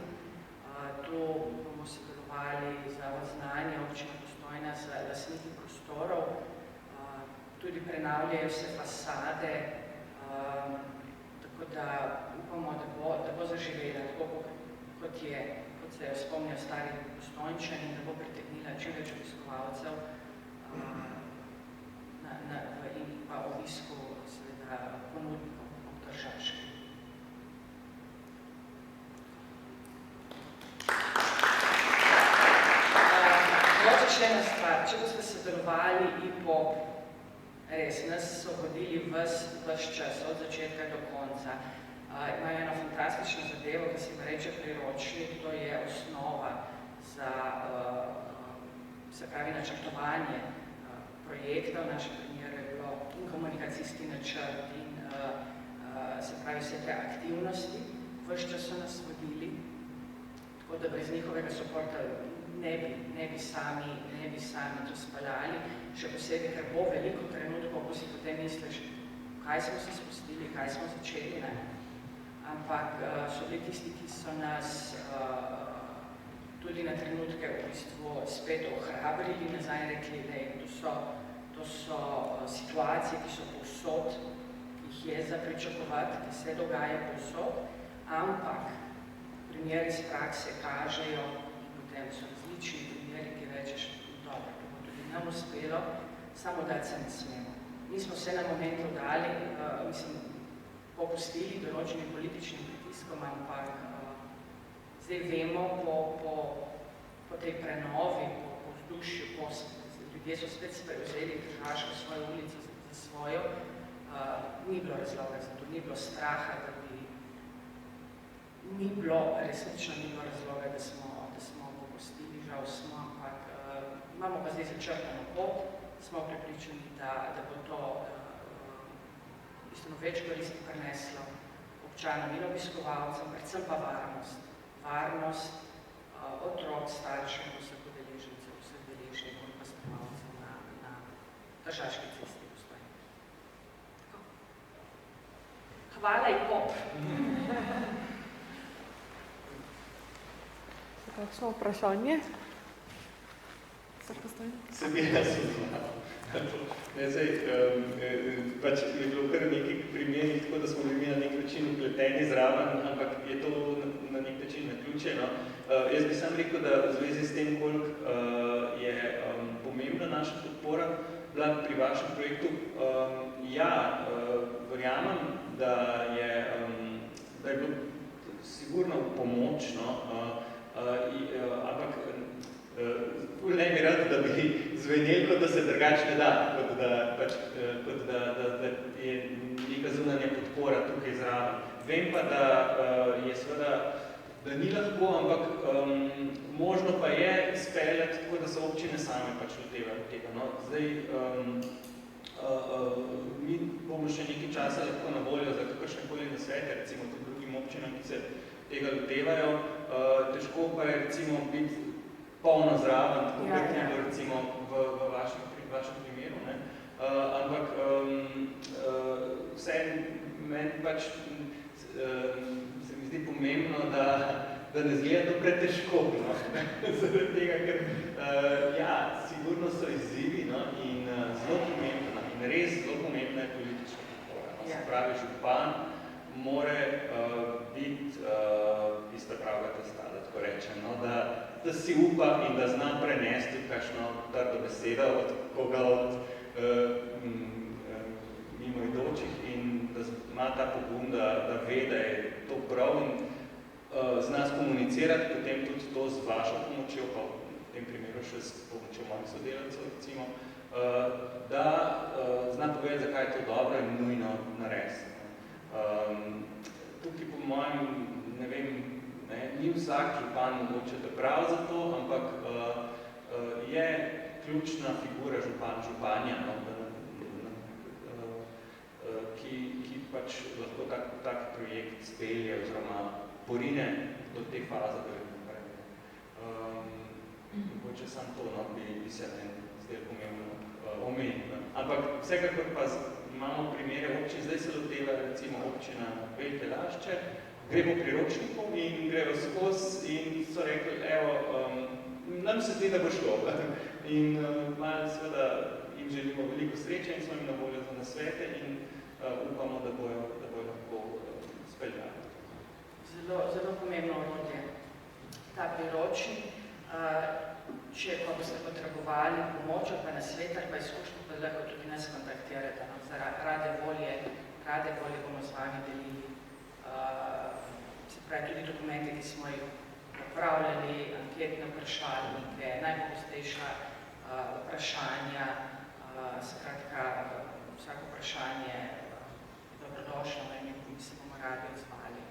[SPEAKER 9] Tu bomo sodelovali za znanje občina Postojna z lastniki prostorov. Tudi prenavljajo se fasade, tako da upamo, da bo zaživela tako, kot se jo spomnijo stari Postojnčani in da bo pritegnila čim več obiskovalcev in pa obisku seveda ponudnikov v Tržaški. Mogoče še ena stvar, če boste sodelovali IPOP, res, nas so vodili ves čas, od začetka do konca. Imajo eno fantastično zadevo, ki se jim reče priročnik, to je osnova za načrtovanje projekta, v našem primeru je bilo in komunikacijski načrt in vse te aktivnosti, ves čas so nas vodili, tako da brez njihovega suporta ne bi sami to speljali, še posebej, ker bo veliko trenutkov, ko si potem misliš, kaj smo se spustili, kaj smo začeli, ne? Ampak so bili tisti, ki so nas tudi na trenutke v bistvu spet ohrabrili nazaj in rekli, da to so situacije, ki so povsod, ki jih je za pričakovati, ki se dogaja povsod, ampak primeri iz prakse kažejo, potem so različni primeri, ki rečeš, dobro, to bo tudi nam uspelo, samo dati se ne smemo. Mi smo se na momentu dali, popustili določenim političnim pritiskom, ampak zdaj vemo po tej prenovi, po vzdušju, ljudje so spet prevzeli Tržaško svojo ulico za svojo, ni bilo razloga za to, ni bilo straha, da bi resnično ni bilo razloga, da smo popustili, žal smo, ampak imamo pa zdaj začrtano pot, smo prepričani, da bo to bistveno več koristi prineslo občanom in obiskovalcem, predvsem pa varnost. Varnost otrok, staršev, vseh udeležencev, vseh deležnikov in pa spremljalcev na Tržaški cesti Postojni. Hvala in pop.
[SPEAKER 1] Kakšno vprašanje?
[SPEAKER 6] Se bi jaz vzmal. Pač je bilo kar nekaj primerih, tako da smo bili na nek način upleteni zraven, ampak je to na nek način naključeno. Jaz bi sam rekel, da v zvezi s tem, koliko je pomembna naša podpora bila pri vašem projektu, verjamem, da je bilo sigurno pomočno, ampak ne bi rad, da bi zvenel, kot da se drugače ne da, kot da je neka zunanja podpora tukaj zraven. Vem pa, da je seveda, da ni lahko, ampak možno pa je speljati tako, da so občine same pač lotevajo tega. No, zdaj, mi bomo še nekaj časa lahko na voljo za kakršnekoli nasvete, recimo tudi drugim občinam, ki se tega lotevajo. Težko pa je recimo biti polno zraven, tako kot je bilo recimo v vašem primeru. Ne? Ampak vseeno meni pač se mi zdi pomembno, da ne zgleda to pretežko. No? Zaradi tega, ker sigurno so izzivi, no? In zelo pomembna in res zelo pomembna je politična podpora. No? Se pravi, župan more biti tista pravga testa, da tako rečem, no? Da si upa in da zna prenesti kakšno trdo besedo od koga od mimoidočih in da ima ta pogum, da ve, da je to prav in zna skomunicirati potem tudi to z vašo pomočjo, pa v tem primeru še s pomočjo mojih sodelavcev, recimo, da zna povedati, zakaj je to dobro in nujno narediti. Tukaj po mojem, ne vem, ni vsak župan mogoče da prav za to, ampak je ključna figura županja, no, ki pač lahko tak projekt spelje oziroma porine do te faze, da je naprej. Mogoče samo to, no, bi se zdaj pomembno omeniti. Ampak vsekakor pa imamo primere občin, zdaj se loteva recimo občina Velike Lašče, gremo pri ročniku in grejo skozi in so rekli, nam se zdi, da bo šlo. In malo seveda jim želimo veliko sreče in smo jim na voljo za nasvete in upamo, da bojo lahko speljali.
[SPEAKER 9] Zelo pomembno orodje. Ta priročnik, če pa boste potrebovali pomoč, pa nasvet ali pa izkušnjo, pa lahko tudi nas kontaktirate. Rade volje bomo z vami delili. Se pravi, tudi dokumente, ki smo jih upravljali, anketne vprašalnike, najpogostejša vprašanja, skratka, vsako vprašanje dobrodošlo in mi se bomo radi odzvali.